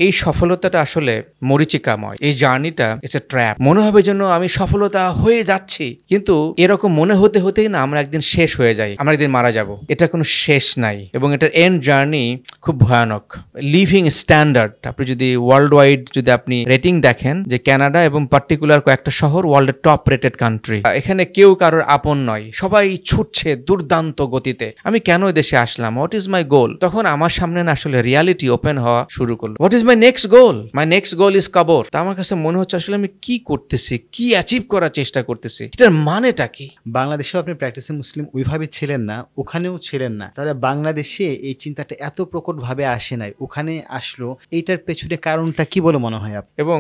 এই সফলতাটা আসলে মরীচিকাময়। এই জার্নিটা ইটস এ ট্র্যাপ। মনে হবে যেন আমি সফলতা হয়ে যাচ্ছি, কিন্তু এরকম মনে হতে হতেই না আমরা একদিন শেষ হয়ে যাই, আমরা একদিন মারা যাব। এটা কোনো শেষ নাই এবং এটার এন্ড জার্নি খুব ভয়ানক। লিভিং স্ট্যান্ডার্ড, আপনি যদি ওয়ার্ল্ড ওয়াইড যদি আপনি রেটিং দেখেন, যে কানাডা এবং পার্টিকুলার কয়েকটা শহর ওয়ার্ল্ডের টপ রেটেড কান্ট্রি, এখানে কেউ কারোর আপন নয়, সবাই ছুটছে দুর্দান্ত গতিতে। আমি কেন দেশে আসলাম, হোয়াট ইজ মাই গোল? তখন আমার সামনে না আসলে রিয়ালিটি ওপেন হওয়া শুরু করলো। What is my next goal? My next goal is কবর। তা আমার কাছে মনে হচ্ছে আসলে আমি কি করতেছি, কি অ্যাচিভ করার চেষ্টা করতেছি, এটার মানেটা কি? বাংলাদেশেও আপনি প্র্যাকটিসিং মুসলিম ওইভাবে ছিলেন না, ওখানেও ছিলেন না, তাহলে বাংলাদেশে এই চিন্তাটা এত প্রকটভাবে আসে নাই, ওখানে আসলো। এইটার পেছনে কারণটা কি বলে মনে হয় আপনার? এবং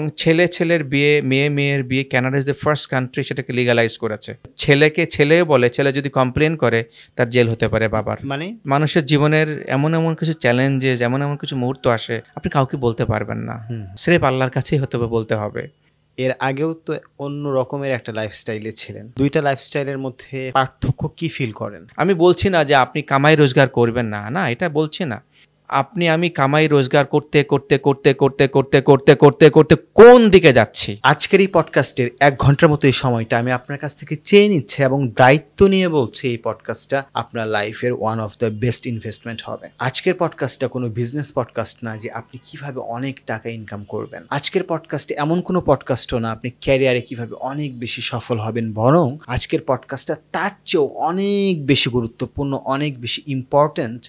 ছেলের বিয়ে, মেয়ের বিয়ে, Canada is the first country সেটাকে লিগালাইজ করেছে। ছেলেকে ছেলেও বলে, ছেলে যদি কমপ্লেন করে তার জেল হতে পারে বাবার। মানে মানুষের জীবনের এমন কিছু চ্যালেঞ্জেস, এমন কিছু মুহূর্ত আসে আপনি কাউকে বলতে পারবেন না, স্রেফ আল্লাহর কাছেই হতে হবে, বলতে হবে। এর আগেও তো অন্য রকমের একটা লাইফস্টাইলে ছিলেন, দুইটা লাইফস্টাইলের মধ্যে পার্থক্য কি ফিল করেন? আমি বলছি না যে আপনি কামাই রোজগার করবেন না, না এটা বলছি না। আমি কামাই রোজগার করতে করতে করতে করতে করতে করতে করতে করতে কোন দিকে যাচ্ছি? আজকের এই পডকাস্টের 1 ঘন্টার মতো এই সময়টা আমি আপনার কাছ থেকে চেয়ে নিচ্ছি এবং দায়িত্ব নিয়ে বলছি এই পডকাস্টটা আপনার লাইফের one of the best investment হবে। আজকের পডকাস্টটা কোনো বিজনেস পডকাস্ট না যে আপনি কিভাবে অনেক টাকা ইনকাম করবেন। আজকের পডকাস্টে এমন কোনো পডকাস্টও না আপনি ক্যারিয়ারে কিভাবে অনেক বেশি সফল হবেন, বরং আজকের পডকাস্টটা তার চেয়েও অনেক বেশি গুরুত্বপূর্ণ, অনেক বেশি ইম্পর্ট্যান্ট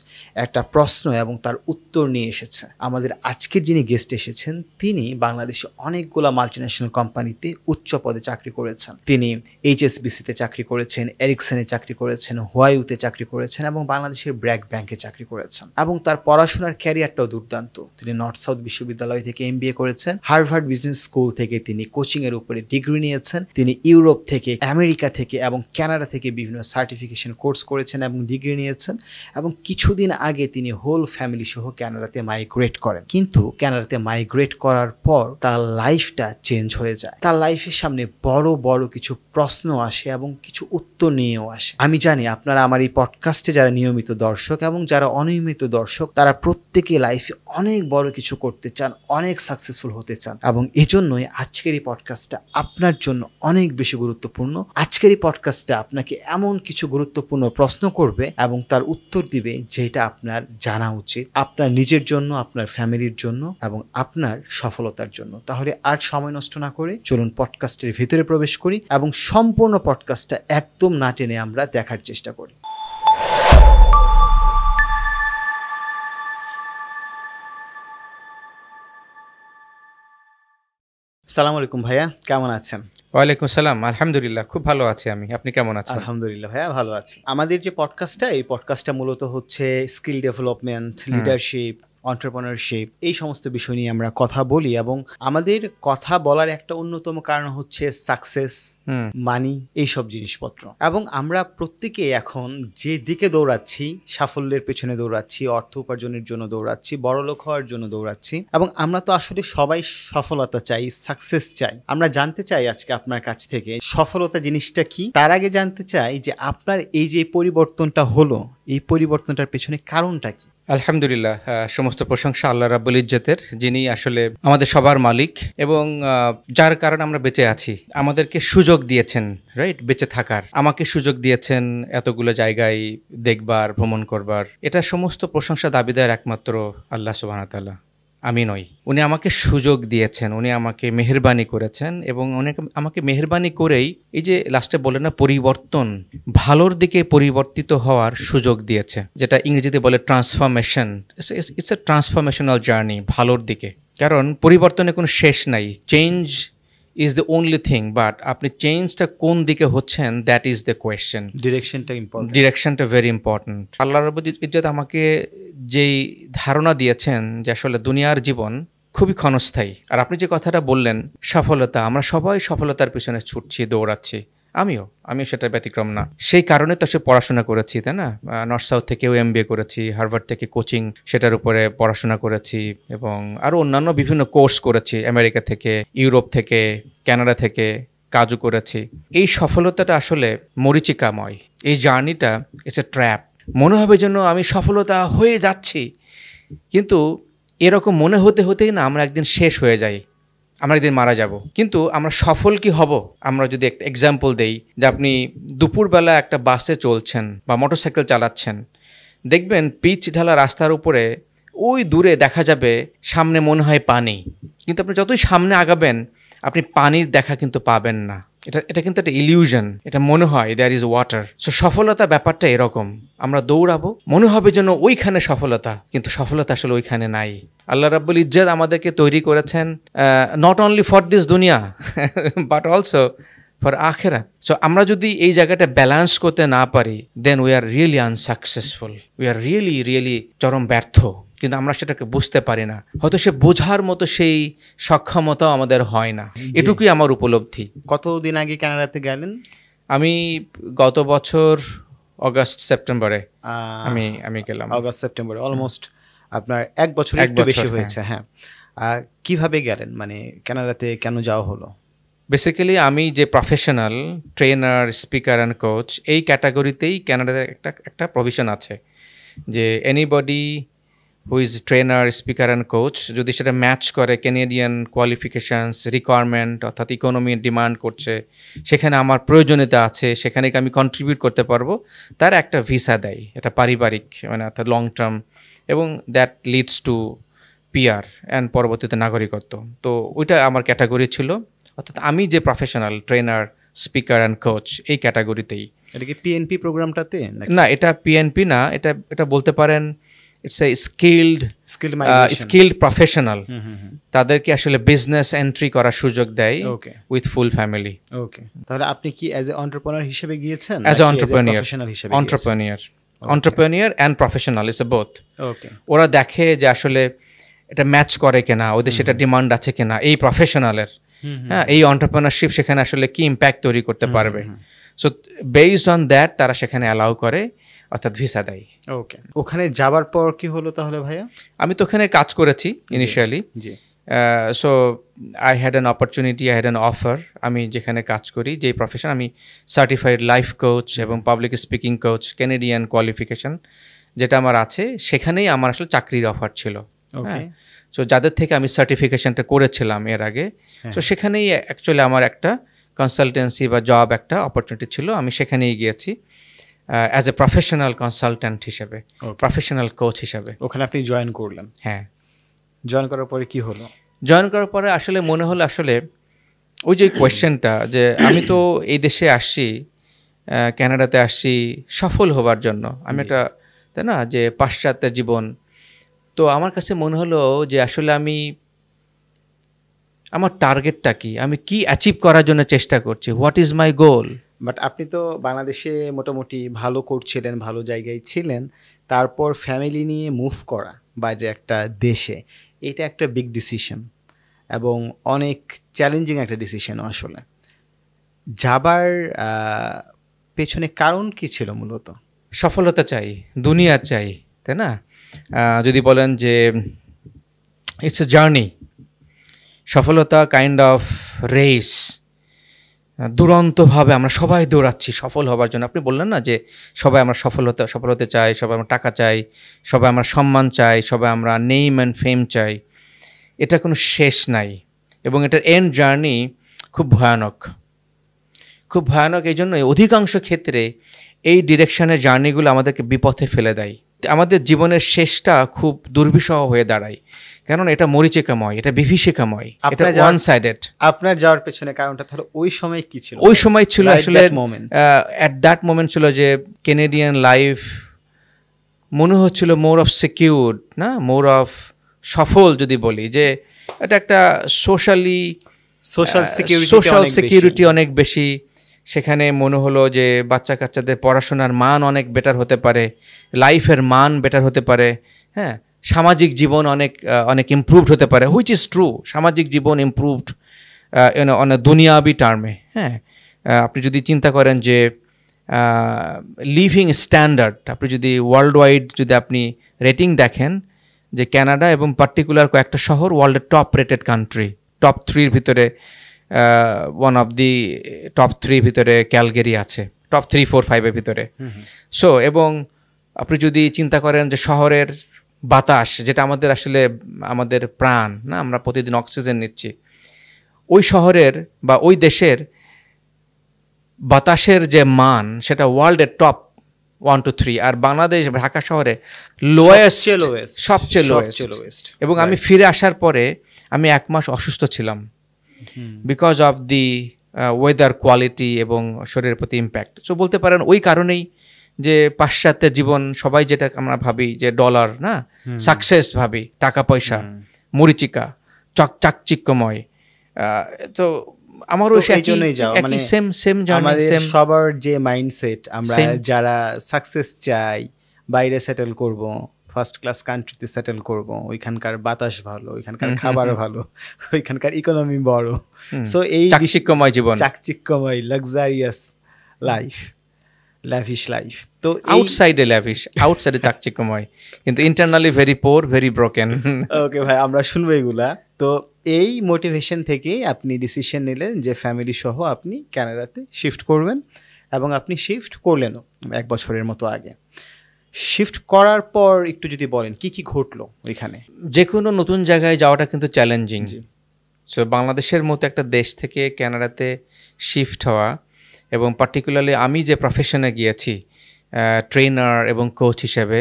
একটা প্রশ্ন এবং তার উত্তর নিয়ে এসেছে। আমাদের আজকের যিনি গেস্ট এসেছেন তিনি বাংলাদেশে অনেকগুলা মাল্টিন্যাশনাল কোম্পানিতে উচ্চ পদে চাকরি করেছেন। তিনি HSBC-তে চাকরি করেছেন, এরিকসনে চাকরি করেছেন, হুয়াইতে চাকরি করেছেন এবং বাংলাদেশের ব্র্যাক ব্যাংকে চাকরি করেছেন। এবং তার পড়াশোনার ক্যারিয়ারটাও দুর্দান্ত। তিনি নর্থ সাউথ বিশ্ববিদ্যালয় থেকে MBA করেছেন, হার্ভার্ড বিজনেস স্কুল থেকে তিনি কোচিং এর উপরে ডিগ্রি নিয়েছেন, তিনি ইউরোপ থেকে, আমেরিকা থেকে এবং কানাডা থেকে বিভিন্ন সার্টিফিকেশন কোর্স করেছেন এবং ডিগ্রি নিয়েছেন। এবং কিছুদিন আগে তিনি হোল ফ্যামিলি সহ কানাডাতে মাইগ্রেট করেন। কিন্তু কানাডাতে মাইগ্রেট করার পর তার লাইফটা চেঞ্জ হয়ে যায়। তার লাইফের সামনে বড় বড় কিছু প্রশ্ন আসে এবং কিছু উত্তর নিয়েও আসে। আমি জানি আপনারা আমার এই পডকাস্টে যারা নিয়মিত দর্শক এবং যারা অনিয়মিত দর্শক, তারা প্রত্যেকে লাইফে অনেক বড় কিছু করতে চান, অনেক সাকসেসফুল হতে চান এবং এজন্যই আজকের এই পডকাস্টটা আপনার জন্য অনেক বেশি গুরুত্বপূর্ণ। আজকের এই পডকাস্টটা আপনাকে এমন কিছু গুরুত্বপূর্ণ প্রশ্ন করবে এবং তার উত্তর দিবে যেটা আপনার জানা উচিত, আপনার নিজের জন্য, আপনার ফ্যামিলির জন্য এবং আপনার সফলতার জন্য। তাহলে আর সময় নষ্ট না করে চলুন পডকাস্টের ভিতরে প্রবেশ করি এবং সম্পূর্ণ পডকাস্টটা একদম না টেনে আমরা দেখার চেষ্টা করি। আসসালামু আলাইকুম ভাইয়া, কেমন আছেন? ওয়ালাইকুম আসসালাম, আলহামদুলিল্লাহ খুব ভালো আছি আমি। আপনি কেমন আছেন? আলহামদুলিল্লাহ ভাইয়া, ভালো আছি। আমাদের যে পডকাস্টটা, এই পডকাস্টটা মূলত হচ্ছে স্কিল ডেভেলপমেন্ট, লিডারশিপ, এন্টারপ্রেনারশিপ, এই সমস্ত বিষয় নিয়ে আমরা কথা বলি এবং আমাদের কথা বলার একটা অন্যতম কারণ হচ্ছে সাকসেস, মানি, এইসব জিনিসপত্র। এবং আমরা প্রত্যেকে এখন যে দিকে দৌড়াচ্ছি, সাফল্যের পেছনে দৌড়াচ্ছি, অর্থ উপার্জনের জন্য দৌড়াচ্ছি, বড়লোক হওয়ার জন্য দৌড়াচ্ছি এবং আমরা তো আসলে সবাই সফলতা চাই, সাকসেস চাই। আমরা জানতে চাই আজকে আপনার কাছ থেকে সফলতা জিনিসটা কি। তার আগে জানতে চাই যে আপনার এই যে পরিবর্তনটা হলো, এই পরিবর্তনটার পেছনে কারণটা কি? আলহামদুলিল্লাহ, সমস্ত প্রশংসা আল্লাহ রাব্বুল ইজ্জতের, যিনি আসলে আমাদের সবার মালিক এবং যার কারণে আমরা বেঁচে আছি। আমাদেরকে সুযোগ দিয়েছেন, রাইট, বেঁচে থাকার। আমাকে সুযোগ দিয়েছেন এতগুলো জায়গায় দেখবার, ভ্রমণ করবার। এটা সমস্ত প্রশংসা দাবিদার একমাত্র আল্লাহ সুবহানাহু ওয়া তাআলা, আমি নই। উনি আমাকে সুযোগ দিয়েছেন, উনি আমাকে মেহেরবানি করেছেন এবং উনি আমাকে মেহেরবানি করেই এই যে লাস্টে বলে না পরিবর্তন, ভালোর দিকে পরিবর্তিত হওয়ার সুযোগ দিয়েছে, যেটা ইংরেজিতে বলে transformation. It's a transformational journey, ভালোর দিকে। কারণ পরিবর্তনে কোনো শেষ নাই। Change is the only thing, but আপনি চেঞ্জটা কোন দিকে হচ্ছেন, দ্যাট ইজ দ্য কোয়েশ্চেন। ডিরেকশনটা ভেরি ইম্পর্টেন্ট। আল্লাহ রাব্বুল ইজ্জত আমাকে যেই ধারণা দিয়েছেন যে আসলে দুনিয়ার জীবন খুবই ক্ষণস্থায়ী। আর আপনি যে কথাটা বললেন সফলতা, আমরা সবাই সফলতার পিছনে ছুটছি, দৌড়াচ্ছি, আমিও সেটার ব্যতিক্রম না। সেই কারণে তো সে পড়াশোনা করেছি, তাই না? নর্থ সাউথ থেকেও MBA করেছি, হার্ভার্ড থেকে কোচিং, সেটার উপরে পড়াশোনা করেছি এবং আরও অন্যান্য বিভিন্ন কোর্স করেছি, আমেরিকা থেকে, ইউরোপ থেকে, কানাডা থেকে কাজও করেছি। এই সফলতাটা আসলে মরীচিকাময়। এই জার্নিটা ইটস এ ট্র্যাপ। মনে হবে যেন আমি সফলতা হয়ে যাচ্ছি, কিন্তু এরকম মনে হতে হতেই না আমরা একদিন শেষ হয়ে যাই, আমরা একদিন মারা যাব। কিন্তু আমরা সফল কি হব? আমরা যদি একটা এক্সাম্পল দেই, যে আপনি দুপুরবেলা একটা বাসে চলছেন বা মোটরসাইকেল চালাচ্ছেন, দেখবেন পিচ ঢালা রাস্তার উপরে ওই দূরে দেখা যাবে সামনে মনে হয় পানি, কিন্তু আপনি যতই সামনে আগাবেন আপনি পানির দেখা কিন্তু পাবেন না। এটা কিন্তু একটা ইলিউশন, এটা মনে হয় দেয়ার ইজ ওয়াটার। সো সফলতা ব্যাপারটা এরকম, আমরা দৌড়াবো, মনে হবে যেন ওইখানে সফলতা, কিন্তু সফলতা আসলে ওইখানে নাই। আল্লাহ রাব্বুল ইজ্জত আমাদেরকে তৈরি করেছেন নট অনলি ফর দিস দুনিয়া বাট অলসো ফর আখেরাত। সো আমরা যদি এই জায়গাটা ব্যালেন্স করতে না পারি, then we are really unsuccessful, we are really চরম ব্যর্থ। কিন্তু আমরা সেটাকে বুঝতে পারি না, হয়তো সে বোঝার মতো সেই সক্ষমতাও আমাদের হয় না। এটুকুই আমার উপলব্ধি। কতদিন আগে কানাডাতে গেলেন? আমি গত বছর অগাস্ট সেপ্টেম্বরে আমি গেলাম। অগাস্ট সেপ্টেম্বরে অলমোস্ট আপনার এক বছর একটু বেশি হয়েছে। হ্যাঁ, কিভাবে গেলেন, মানে কানাডাতে কেন যাওয়া হলো? বেসিক্যালি আমি যে professional trainer, speaker and coach, এই ক্যাটাগরিতেই কানাডাতে একটা প্রভিশন আছে যে anybody who is trainer, speaker and coach, যদি সেটা ম্যাচ করে ক্যানাডিয়ান কোয়ালিফিকেশানস, রিকোয়ারমেন্ট, অর্থাৎ ইকোনমি ডিমান্ড করছে, সেখানে আমার প্রয়োজনীয়তা আছে, সেখানে আমি কন্ট্রিবিউট করতে পারবো, তার একটা ভিসা দেয়, এটা পারিবারিক, মানে অর্থাৎ লং টার্ম, এবং that leads to PR and পরবর্তীতে নাগরিকত্ব। তো ওইটা আমার ক্যাটাগরি ছিল, অর্থাৎ আমি যে professional trainer, speaker and coach এই ক্যাটাগরিতেই। এটা কি পিএনপি প্রোগ্রামটাতে? না, এটা পিএনপি না, এটা বলতে পারেন ইটস এ স্কিল্ড প্রফেশনাল। তাদেরকে আসলে বিজনেস এন্ট্রি করার সুযোগ দেয় উইথ ফুল ফ্যামিলি। ওকে, তাহলে আপনি কি অ্যাজ এ এন্টারপ্রেনার হিসেবে গিয়েছেন? As a entrepreneur and professional, it's a both. Okay, ওরা দেখে যে আসলে এটা ম্যাচ করে কিনা, ওদের সেটা ডিমান্ড আছে কিনা এই প্রফেশনালের, হ্যাঁ, এই এন্টারপ্রেনারশিপ সেখানে আসলে কি ইম্প্যাক্ট তৈরি করতে পারবে। সো বেসড অন দ্যাট তারা সেখানে অ্যালাউ করে, অর্থাৎ ভিসা দেয়। ওকে, ওখানে যাবার পর কি হলো তাহলে ভাইয়া? আমি তো ওখানে কাজ করেছি initially. G. So I had an opportunity, I had an offer. আমি যেখানে কাজ করি, যেই প্রফেশন, আমি সার্টিফাইড লাইফ কোচ এবং public speaking coach, Canadian qualification যেটা আমার আছে, সেখানেই আমার আসলে চাকরির অফার ছিল। হ্যাঁ, সো যাদের থেকে আমি সার্টিফিকেশনটা করেছিলাম এর আগে, তো সেখানেই অ্যাকচুয়ালি আমার একটা কনসালটেন্সি বা জব একটা অপরচুনিটি ছিল, আমি সেখানেই গিয়েছি অ্যাজ এ প্রফেশনাল কনসালট্যান্ট হিসেবে, প্রফেশনাল কোচ হিসেবে। ওখানে আপনি জয়েন করলেন? হ্যাঁ। জয়েন করার পরে কি হলো? জয়েন করার পরে আসলে মনে হলো, আসলে ওই যে কোয়েশ্চেনটা, যে আমি তো এই দেশে আসছি, কানাডাতে আসছি সফল হবার জন্য, আমি একটা, তাই না, যে পাশ্চাত্যের জীবন। তো আমার কাছে মনে হলো যে আসলে আমার টার্গেটটা কি, আমি কি অ্যাচিভ করার জন্য চেষ্টা করছি, what is my goal. But আপনি তো বাংলাদেশে মোটামুটি ভালো করছিলেন, ভালো জায়গায় ছিলেন, তারপর ফ্যামিলি নিয়ে মুভ করা বাইরে একটা দেশে, এটা একটা বিগ ডিসিশন এবং অনেক চ্যালেঞ্জিং একটা ডিসিশনও আসলে। যাবার পেছনে কারণ কি ছিল মূলত? সফলতা চাই, দুনিয়া চাই, তাই না? যদি বলেন যে ইটস এ জার্নি, সফলতা কাইন্ড অফ রেস, দুরন্তভাবে আমরা সবাই দৌড়াচ্ছি সফল হবার জন্য। আপনি বললেন না যে সবাই আমরা সফল হতে চাই, সবাই আমরা টাকা চাই, সবাই আমরা সম্মান চাই, সবাই আমরা নেম অ্যান্ড ফেম চাই। এটা কোনো শেষ নাই, এবং এটার এন্ড জার্নি খুব ভয়ানক, খুব ভয়ানক। এই জন্যই অধিকাংশ ক্ষেত্রে এই ডিরেকশনের জার্নিগুলো আমাদেরকে বিপথে ফেলে দেয়। আমাদের জীবনের শেষটা খুব দুর্বিষহ হয়ে দাঁড়ায়, কারণ এটা মরিচিকাময়, এটা বিভীষিকাময়, এটা ওয়ান সাইডেড। আপনার যাওয়ার পেছনে কারণটা তাহলে ওই সময় কি ছিল? ওই সময় ছিল আসলে অ্যাট দ্যাট মোমেন্ট ছিল যে ক্যানাডিয়ান লাইফ মনে হচ্ছিল মোর অফ সিকিউরড, না, মোর অফ সফল যদি বলি, যে এটা একটা সোশ্যাল সিকিউরিটি অনেক বেশি। সেখানে মনে হলো যে বাচ্চা কাচ্চাদের পড়াশোনার মান অনেক বেটার হতে পারে, লাইফের মান বেটার হতে পারে, হ্যাঁ, সামাজিক জীবন অনেক ইমপ্রুভড হতে পারে, হুইচ ইজ ট্রু। সামাজিক জীবন ইমপ্রুভড অন এ দুনিয়াবি টার্মে। হ্যাঁ, আপনি যদি চিন্তা করেন যে লিভিং স্ট্যান্ডার্ড, আপনি যদি ওয়ার্ল্ড ওয়াইড যদি আপনি রেটিং দেখেন, যে কানাডা এবং পার্টিকুলার কয়েকটা শহর ওয়ার্ল্ডের টপ রেটেড কান্ট্রি, টপ 3-র ভিতরে ওয়ান অফ দি টপ 3 ভিতরে ক্যালগেরি আছে, টপ 3, 4, 5-এর ভিতরে। সো এবং আপনি যদি চিন্তা করেন যে শহরের বাতাস, যেটা আমাদের আসলে আমাদের প্রাণ, না, আমরা প্রতিদিন অক্সিজেন নিচ্ছি, ওই শহরের বা ওই দেশের বাতাসের যে মান সেটা ওয়ার্ল্ডের টপ 1 to 3, আর বাংলাদেশ ঢাকা শহরে লোয়েস্ট, সবচেয়ে লোয়েস্ট। এবং আমি ফিরে আসার পরে আমি 1 মাস অসুস্থ ছিলাম because of the weather quality এবং শরীরের প্রতি ইম্প্যাক্ট। সো বলতে পারেন ওই কারণেই যে পাশ্চাত্য জীবন, সবাই যেটা আমরা ভাবি যে ডলার, না, সাকসেস ভাবি, টাকা পয়সা, মরিচিকা, চাকচিক্যময়, তো আমারও সেই জন্যই যাও, মানে সেম আমাদের সবার যে মাইন্ডসেট, আমরা যারা সাকসেস চাই, বাইরে সেটেল করব, ফার্স্ট ক্লাস কান্ট্রিতে সেটেল করব, ওইখানকার বাতাস ভালো, ওইখানকার খাবার ভালো, ওইখানকার ইকোনমি বড়, সো এই চাকচিক্যময় জীবন, চাকচিক্যময় লাক্সারিয়াস লাইফ, ল্যাভিশ লাইফ। তো আউটসাইডে ল্যাভিশ, আউটসাইডে চাকচিক্যময়, কিন্তু internally very poor, very broken. Okay ভাই, আমরা শুনবো এগুলা। তো এই মোটিভেশন থেকেই আপনি ডিসিশন নিলেন যে ফ্যামিলি সহ আপনি কানাডাতে শিফট করবেন, এবং আপনি শিফট করলেনও 1 বছরের মতো আগে। শিফট করার পর একটু যদি বলেন কি কি ঘটলো ওইখানে? যে কোনো নতুন জায়গায় যাওয়াটা কিন্তু চ্যালেঞ্জিং। সো বাংলাদেশের মতো একটা দেশ থেকে কানাডাতে শিফট হওয়া, এবং পার্টিকুলারলি আমি যে প্রফেশনে গিয়েছি ট্রেনার এবং কোচ হিসেবে,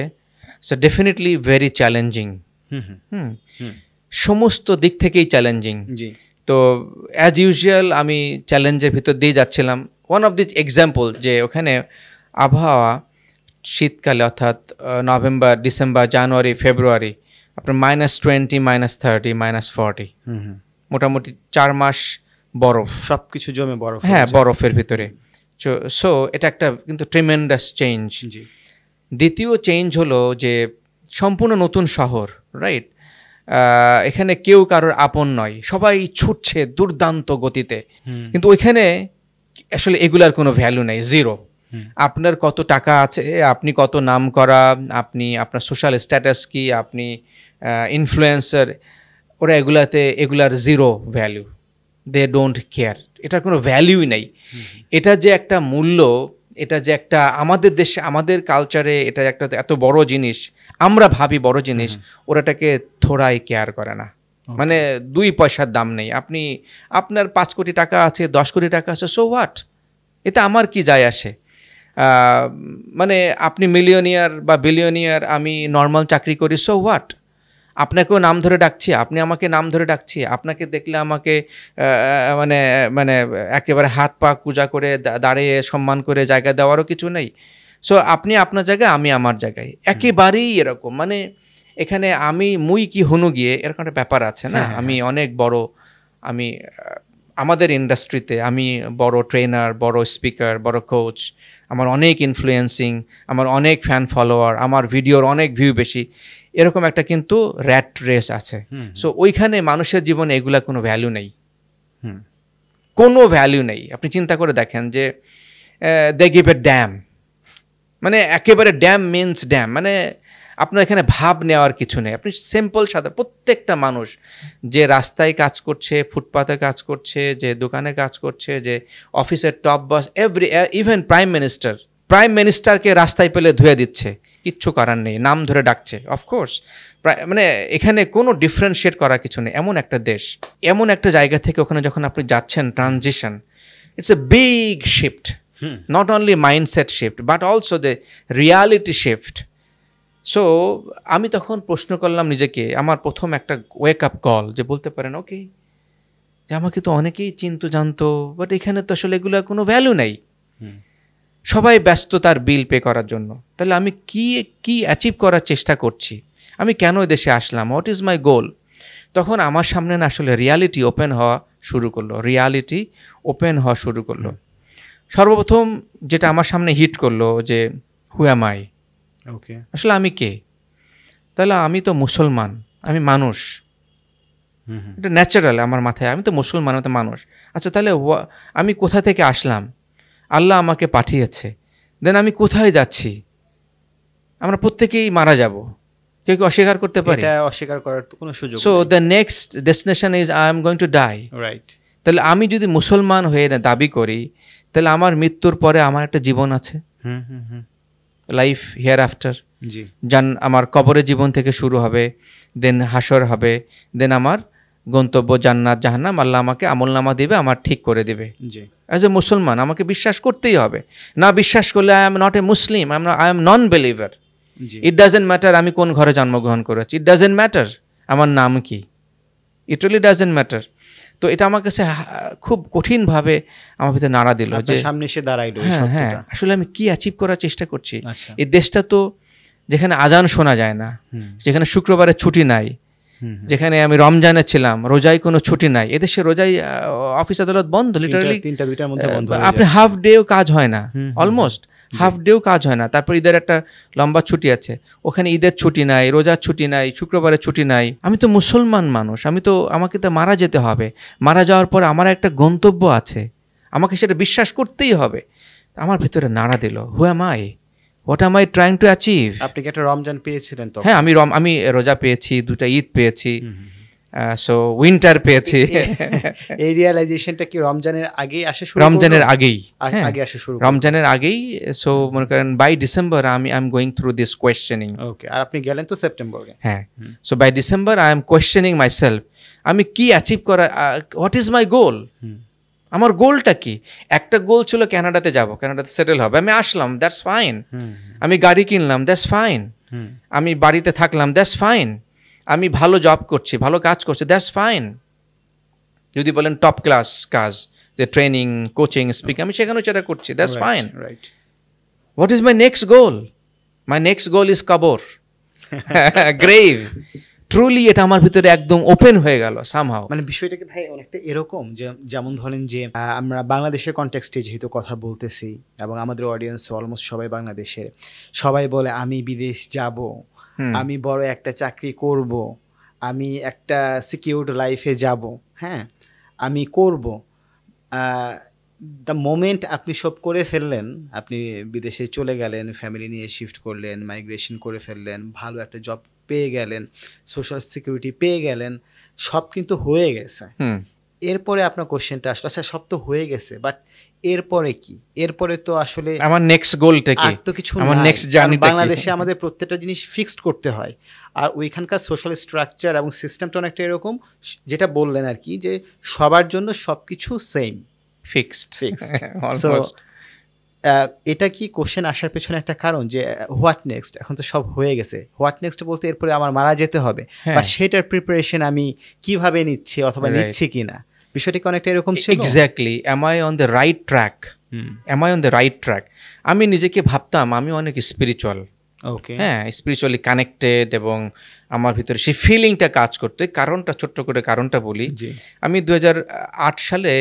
সো ডেফিনেটলি ভেরি চ্যালেঞ্জিং, সমস্ত দিক থেকেই চ্যালেঞ্জিং। তো অ্যাজ ইউজুয়াল আমি চ্যালেঞ্জের ভিতর দিয়ে যাচ্ছিলাম। ওয়ান অফ দিস এক্সাম্পল, যে ওখানে আবহাওয়া শীতকালে অর্থাৎ নভেম্বর, ডিসেম্বর, জানুয়ারি, ফেব্রুয়ারি আপনার -20, -30, -40, মোটামুটি 4 মাস বরফ, সব কিছু জমে বরফ, হ্যাঁ, বরফের ভিতরে। সো এটা একটা কিন্তু ট্রিমেন্ডাস চেঞ্জ। দ্বিতীয় চেঞ্জ হলো যে সম্পূর্ণ নতুন শহর, রাইট? এখানে কেউ কারোর আপন নয়, সবাই ছুটছে দুর্দান্ত গতিতে, কিন্তু ওইখানে আসলে এগুলার কোনো ভ্যালু নেই, জিরো। আপনার কত টাকা আছে, আপনি কত নাম করা, আপনি আপনার সোশ্যাল স্ট্যাটাস কি, আপনি ইনফ্লুয়েন্সার, ওরা এগুলার zero value, they don't care, এটার কোনো ভ্যালুই নেই। এটা যে একটা মূল্য, এটা যে একটা আমাদের দেশে, আমাদের কালচারে এটা একটা এত বড় জিনিস, আমরা ভাবি বড় জিনিস, ওরাটাকে থোড়াই কেয়ার করে না, মানে 2 পয়সার দাম নেই। আপনার 5 কোটি টাকা আছে, 10 কোটি টাকা আছে, সো হোয়াট, এতে আমার কি যায় আসে? মানে আপনি মিলিয়নিয়ার বা বিলিয়নিয়ার, আমি নর্মাল চাকরি করি, সো হোয়াট? আপনাকেও নাম ধরে ডাকছি, আপনি আমাকে নাম ধরে ডাকছি, আপনাকে দেখলে আমাকে মানে মানে একেবারে হাত পা পূজা করে দাঁড়িয়ে সম্মান করে জায়গা দেওয়ারও কিছু নেই। সো আপনি আপনার জায়গায়, আমি আমার জায়গায়, একেবারেই এরকম। মানে এখানে আমি মুই কি হুনু গিয়ে এরকম একটা ব্যাপার আছে না। আমি অনেক বড়, আমি আমাদের ইন্ডাস্ট্রিতে আমি বড় ট্রেনার, বড় স্পিকার, বড় কোচ, আমার অনেক ইনফ্লুয়েন্সিং, আমার অনেক ফ্যান ফলোয়ার, আমার ভিডিওর অনেক ভিউ বেশি, এরকম একটা কিন্তু র্যাট রেস আছে। সো ওইখানে মানুষের জীবনে এগুলা কোনো ভ্যালু নেই, কোনো ভ্যালু নেই। আপনি চিন্তা করে দেখেন যে দে গিভ এ ড্যাম, মানে একেবারে ড্যাম মিনস ড্যাম, মানে আপনার এখানে ভাব নেওয়ার কিছু নেই। আপনি সিম্পল সাদা, প্রত্যেকটা মানুষ যে রাস্তায় কাজ করছে, ফুটপাতে কাজ করছে, যে দোকানে কাজ করছে, যে অফিসের টপ বস, ইভেন প্রাইম মিনিস্টারকে রাস্তায় পেলে ধুয়ে দিচ্ছে, কিচ্ছু করার নেই, নাম ধরে ডাকছে। অফকোর্স মানে এখানে কোনো ডিফারেন্সিয়েট করার কিছু নেই। এমন একটা দেশ, এমন একটা জায়গা থেকে ওখানে যখন আপনি যাচ্ছেন, transition, it's a big shift, not only mindset shift but also the reality shift. So আমি তখন প্রশ্ন করলাম নিজেকে, আমার প্রথম একটা ওয়েক আপ কল, যে বলতে পারেন ওকে, যে আমাকে তো অনেকেই চিনতো জানতো, বাট এখানে তো আসলে এগুলো কোনো ভ্যালু নেই, সবাই ব্যস্ত তার বিল পে করার জন্য। তাহলে আমি কি অ্যাচিভ করার চেষ্টা করছি, আমি কেন দেশে আসলাম, হোয়াট ইজ মাই গোল? তখন আমার সামনে না আসলে রিয়ালিটি ওপেন হওয়া শুরু করলো। সর্বপ্রথম যেটা আমার সামনে হিট করলো, যে হু অ্যাম আই, ওকে, আসলে আমি কে? তাহলে আমি তো মুসলমান, আমি মানুষ, এটা ন্যাচারাল আমার মাথায়, আমি তো মুসলমান, আমি তো মানুষ। আচ্ছা, তাহলে আমি কোথা থেকে আসলাম? আল্লাহ আমাকে পাঠিয়েছে, দেন আমি কোথায় যাচ্ছি? আমরা প্রত্যেকেই মারা যাব, কেউ কি অস্বীকার করতে পারি? এটা অস্বীকার করার তো কোনো সুযোগ নেই। So the next destination is I am going to die, right. তাহলে আমি যদি মুসলমান হয়ে দাবি করি, তাহলে আমার মৃত্যুর পরে আমার একটা জীবন আছে, লাইফ হিয়ার আফটার। জি আমার কবরের জীবন থেকে শুরু হবে, দেন হাসর হবে, দেন আমার গন্তব্য জান্নাত জাহান্নাম, আল্লাহ আমাকে আমলনামা দিবে, আমার ঠিক করে দিবে। জি অ্যাজ এ মুসলমান আমাকে বিশ্বাস করতেই হবে, না বিশ্বাস করলে I am not a Muslim, I am non believer. G it doesn't matter আমি কোন ঘরে জন্মগ্রহণ করেছি, ইট ডাজেন্ট ম্যাটার আমার নাম কি, ইট রিয়েলি ডাজেন্ট ম্যাটার। তো এটা আমার কাছে খুব কঠিনভাবে আমার ভিতরে নাড়া দিল যে আপনার সামনে এসে দাঁড়াইলো এই হ্যাঁ হ্যাঁ সত্যটা। আসলে আমি কি অ্যাচিভ করার চেষ্টা করছি। আচ্ছা এই দেশটা তো যেখানে আজান শোনা যায় না, হুম যেখানে শুক্রবারে ছুটি নাই, হুম যেখানে আমি রমজানে ছিলাম রোজায় কোনো ছুটি নাই, এদেশে রোজায় অফিস আদালত বন্ধ, লিটারালি তিনটা দুইটার মধ্যে বন্ধ হয়ে আপনি যাচ্ছে। হাফ ডেও কাজ হয় না, হুম, হুম, অলমোস্ট হাফ ডেও কাজ হয় না। তারপর ঈদের একটা লম্বা ছুটি আছে, ওখানে ঈদের ছুটি নাই, রোজার ছুটি নাই, শুক্রবারের ছুটি নাই। আমি তো মুসলমান মানুষ, আমাকে তো মারা যেতে হবে, মারা যাওয়ার পর আমার একটা গন্তব্য আছে, আমাকে সেটা বিশ্বাস করতেই হবে। আমার ভিতরে নাড়া দিল, who am I, what am I trying to achieve. আপনি কি একটা রমজান পেয়েছিলেন তখন? হ্যাঁ আমি রোজা পেয়েছি, 2টা ঈদ পেয়েছি, সো উইন্টার পেয়েছি। এই রিয়েলাইজেশনটা কি রমজানের আগেই আসে শুরু? রমজানের আগেই, হ্যাঁ আগে আসে শুরু? রমজানের আগেই। সো মনে করেন by December I am going through this questioning. Okay, আর আপনি গেলেন তো সেপ্টেম্বরে। হ্যাঁ, so by December I am questioning myself, আমি কি অ্যাচিভ করা, হোয়াট ইজ মাই গোল, আমার গোলটা কি। একটা গোল ছিল কানাডাতে যাব, কানাডাতে সেটেল হবে, আমি আসলাম, দ্যাটস ফাইন। আমি গাড়ি কিনলাম, দ্যাটস ফাইন। আমি বাড়িতে থাকলাম, দ্যাটস ফাইন। আমি ভালো জব করছি, ভালো কাজ করছি, দ্যাটস ফাইন। যদি বলেন টপ ক্লাস কাজ, যে ট্রেনিং, কোচিং, স্পিকিং, আমি সেখানেও সেটা করছি, that's fine. Right. What is my next goal? My next goal is কবর, গ্রেভ। ট্রুলি এটা আমার ভিতরে একদম ওপেন হয়ে গেল সামহাও। মানে বিষয়টাকে ভাই অনেকটা এরকম যে, যেমন ধরেন যে আমরা বাংলাদেশের কনটেক্সটে যেহেতু কথা বলতেছি এবং আমাদের অডিয়েন্স অলমোস্ট সবাই বাংলাদেশের, সবাই বলে আমি বিদেশ যাব, আমি বড় একটা চাকরি করব, আমি একটা সিকিউরড লাইফে যাব, হ্যাঁ আমি করব। দ্য মোমেন্ট আপনি সব করে ফেললেন, আপনি বিদেশে চলে গেলেন, ফ্যামিলি নিয়ে শিফট করলেন, মাইগ্রেশন করে ফেললেন, ভালো একটা জব পেয়ে গেলেন, সোশ্যাল সিকিউরিটি পেয়ে গেলেন, সব কিন্তু হয়ে গেছে। এরপরে আপনার কোশ্চেনটা আসলে, আচ্ছা সব তো হয়ে গেছে, বাট এরপরে কি? এরপরে তো আসলে আমার নেক্সট গোলটা কি, আর তো কিছু আমার নাই। নেক্সট জার্নিটা কি? বাংলাদেশে আমাদের প্রত্যেকটা জিনিস ফিক্সড করতে হয়, আর ওইখানকার সোশ্যাল স্ট্রাকচার এবং সিস্টেমটা অনেকটা এরকম, যেটা বললেন আর কি, যে সবার জন্য সবকিছু সেম, ফিক্সড। সো এটা কি কোশ্চেন আসার পেছনে একটা কারণ যে হোয়াট নেক্সট? এখন তো সব হয়ে গেছে, হোয়াট নেক্সট বলতে এরপরে আমার মারা যেতে হবে, বা সেটার প্রিপারেশন আমি কিভাবে নিচ্ছি অথবা নিচ্ছি কিনা, বিষয়টা কি অনেকটা এরকম ছিল? Exactly, am I on the right track, am I on the right track. আমি নিজেকে ভাবতাম আমি অনেক স্পিরিচুয়াল, ওকে, হ্যাঁ স্পিরিচুয়ালি কানেক্টেড, এবং আমার ভিতরে সেই ফিলিংটা কাজ করতো। এই কারণটা, ছোট্ট করে কারণটা বলি। আমি 2008 সালে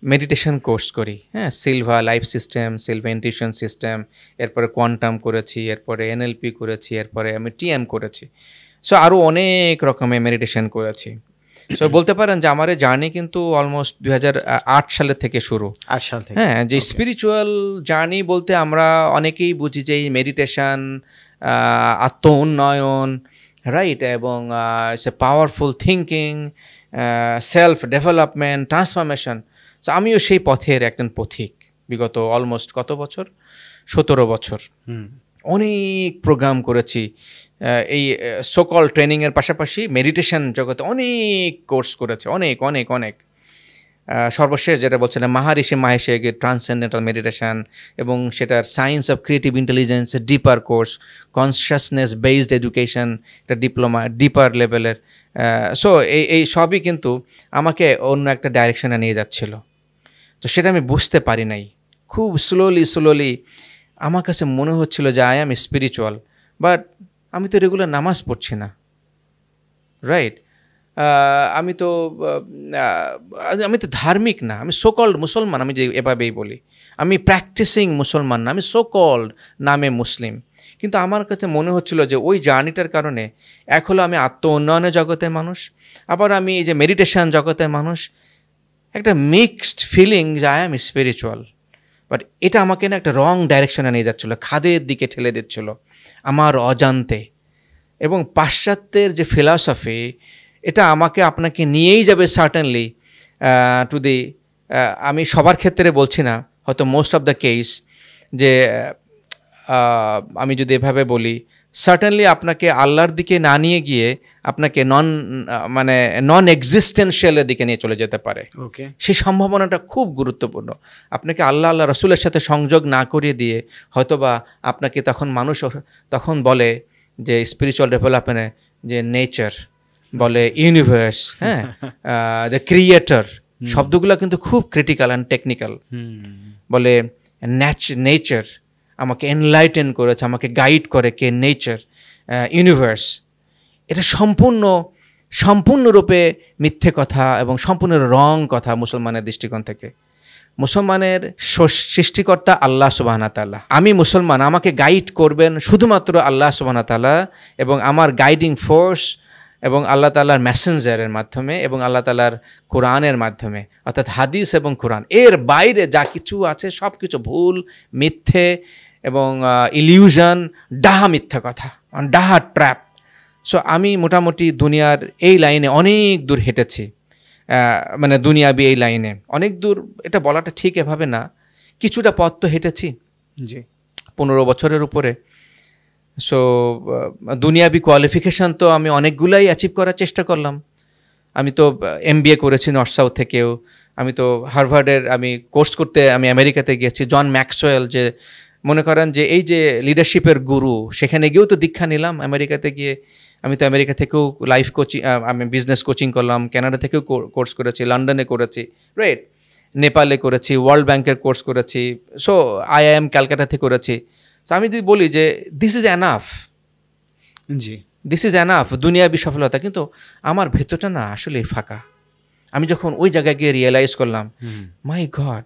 মেডিটেশন কোর্স করি, হ্যাঁ Silva life system, Silva intuition system, এরপরে কোয়ান্টাম করেছি, এরপরে এনএলপি করেছি, এরপরে আমি টিএম করেছি। সো আরও অনেক রকমের মেডিটেশন করেছি। সো বলতে পারেন যে আমার এই জার্নি কিন্তু অলমোস্ট 2008 সালের থেকে শুরু। 8 সাল থেকে, হ্যাঁ, যে স্পিরিচুয়াল জার্নি বলতে আমরা অনেকেই বুঝি যে এই মেডিটেশন, আত্ম উন্নয়ন, রাইট, এবং সে powerful thinking, self development, transformation. So আমিও সেই পথের একজন পথিক। বিগত অলমোস্ট কত বছর, 17 বছর অনেক প্রোগ্রাম করেছি। এই সোকল ট্রেনিংয়ের পাশাপাশি মেডিটেশন জগতে অনেক কোর্স করেছে, অনেক অনেক অনেক। সর্বশেষ যেটা বলছিলাম মাহারিশি মাহেশে ট্রান্সেন্ডেন্টাল মেডিটেশন, এবং সেটার science of creative intelligence deeper course, consciousness based education, এটা ডিপ্লোমা ডিপার লেভেলের। সো এই সবই কিন্তু আমাকে অন্য একটা ডাইরেকশনে নিয়ে যাচ্ছিল। তো সেটা আমি বুঝতে পারি নাই। খুব স্লোলি আমার কাছে মনে হচ্ছিল যে আই অ্যাম স্পিরিচুয়াল, বাট আমি তো রেগুলার নামাজ পড়ছি না, রাইট। আমি তো ধার্মিক না, আমি সোকল্ড মুসলমান, আমি যে এভাবেই বলি, আমি প্র্যাকটিসিং মুসলমান না, আমি সোকল্ড নামে মুসলিম। কিন্তু আমার কাছে মনে হচ্ছিল যে ওই জার্নিটার কারণে এক হলো আমি আত্ম উন্নয়নের জগতের মানুষ, আবার আমি এই যে মেডিটেশন জগতের মানুষ, একটা মিক্সড ফিলিং যে আই অ্যাম স্পিরিচুয়াল। বাট এটা আমাকে না একটা রং ডাইরেকশনে নিয়ে যাচ্ছিলো, খাদের দিকে ঠেলে দিচ্ছিল আমার অজান্তে। এবং পাশ্চাত্যের যে ফিলসফি, এটা আমাকে আপনাকে নিয়েই যাবে সার্টেনলি টু দি, আমি সবার ক্ষেত্রে বলছি না, হয়তো মোস্ট অফ দ্য কেস, যে আমি যদি এভাবে বলি সার্টেনলি আপনাকে আল্লাহর দিকে না নিয়ে গিয়ে আপনাকে নন এক্সিস্টেন্সিয়ালের দিকে নিয়ে চলে যেতে পারে। ওকে, সেই সম্ভাবনাটা খুব গুরুত্বপূর্ণ। আপনাকে আল্লাহ রসুলের সাথে সংযোগ না করিয়ে দিয়ে হয়তোবা আপনাকে তখন মানুষ তখন বলে যে স্পিরিচুয়াল ডেভেলপমেন্টে যে নেচার বলে, ইউনিভার্স, হ্যাঁ, দ্য ক্রিয়েটর, শব্দগুলো কিন্তু খুব ক্রিটিক্যাল অ্যান্ড টেকনিক্যাল। বলে নেচার আমাকে এনলাইটেন করেছে, আমাকে গাইড করে কে, নেচার, ইউনিভার্স। এটা সম্পূর্ণরূপে মিথ্যে কথা এবং সম্পূর্ণ রং কথা মুসলমানের দৃষ্টিকোণ থেকে। মুসলমানের সৃষ্টিকর্তা আল্লাহ সুবহানাহু ওয়া তাআলা। আমি মুসলমান, আমাকে গাইড করবেন শুধুমাত্র আল্লাহ সুবহানাহু ওয়া তাআলা, এবং আমার গাইডিং ফোর্স এবং আল্লাহ তাআলার মেসেঞ্জারের মাধ্যমে এবং আল্লাহ তাআলার কোরআনের মাধ্যমে, অর্থাৎ হাদিস এবং কোরআন। এর বাইরে যা কিছু আছে সব কিছু ভুল, মিথ্যে এবং ইলিউশন, ডাহা মিথ্যা কথা, ডাহা ট্র্যাপ। সো আমি মোটামুটি দুনিয়ার এই লাইনে অনেক দূর হেঁটেছি, মানে দুনিয়াবি এই লাইনে অনেক দূর, এটা বলাটা ঠিক এভাবে না, কিছুটা পথ তো হেঁটেছি, জি, 15 বছরের উপরে। সো দুনিয়াবি কোয়ালিফিকেশান তো আমি অনেকগুলাই অ্যাচিভ করার চেষ্টা করলাম। আমি তো MBA করেছি নর্থ সাউথ থেকেও, আমি তো হার্ভার্ডের আমি কোর্স করতে আমি আমেরিকাতে গিয়েছি। জন ম্যাক্সওয়েল, যে মনে করেন যে এই যে লিডারশিপের গুরু, সেখানে গিয়েও তো দীক্ষা নিলাম আমেরিকাতে গিয়ে। আমি তো আমেরিকা থেকেও লাইফ কোচিং, আমি বিজনেস কোচিং করলাম, কানাডা থেকেও কোর্স করেছি, লন্ডনে করেছি, রাইট, নেপালে করেছি, ওয়ার্ল্ড ব্যাংকের কোর্স করেছি, সো IIM ক্যালকাটা থেকে করেছি। তো আমি যদি বলি যে this is enough, G, this is enough দুনিয়াবি সফলতা, কিন্তু আমার ভেতরটা না আসলে ফাঁকা। আমি যখন ওই জায়গায় গিয়ে রিয়েলাইজ করলাম, মাই গড,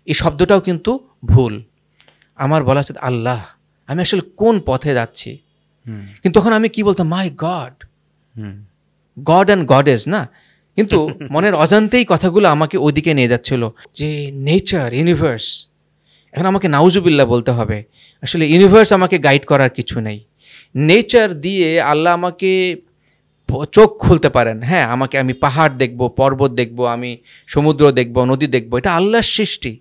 এই শব্দটাও কিন্তু ভুল। আমার বলা হচ্ছে আল্লাহ, আমি আসলে কোন পথে যাচ্ছি। কিন্তু তখন আমি কি বলতাম, মাই গড, গড অ্যান্ড গডেস না, কিন্তু মনের অজান্তেই কথাগুলো আমাকে ওইদিকে নিয়ে যাচ্ছিল যে নেচার, ইউনিভার্স। এখন আমাকে নাউজুবিল্লাহ বলতে হবে, আসলে ইউনিভার্স আমাকে গাইড করার কিছু নেই। নেচার দিয়ে আল্লাহ আমাকে চোখ খুলতে পারেন, হ্যাঁ, আমি পাহাড় দেখব, পর্বত দেখব, আমি সমুদ্র দেখব, নদী দেখব, এটা আল্লাহর সৃষ্টি।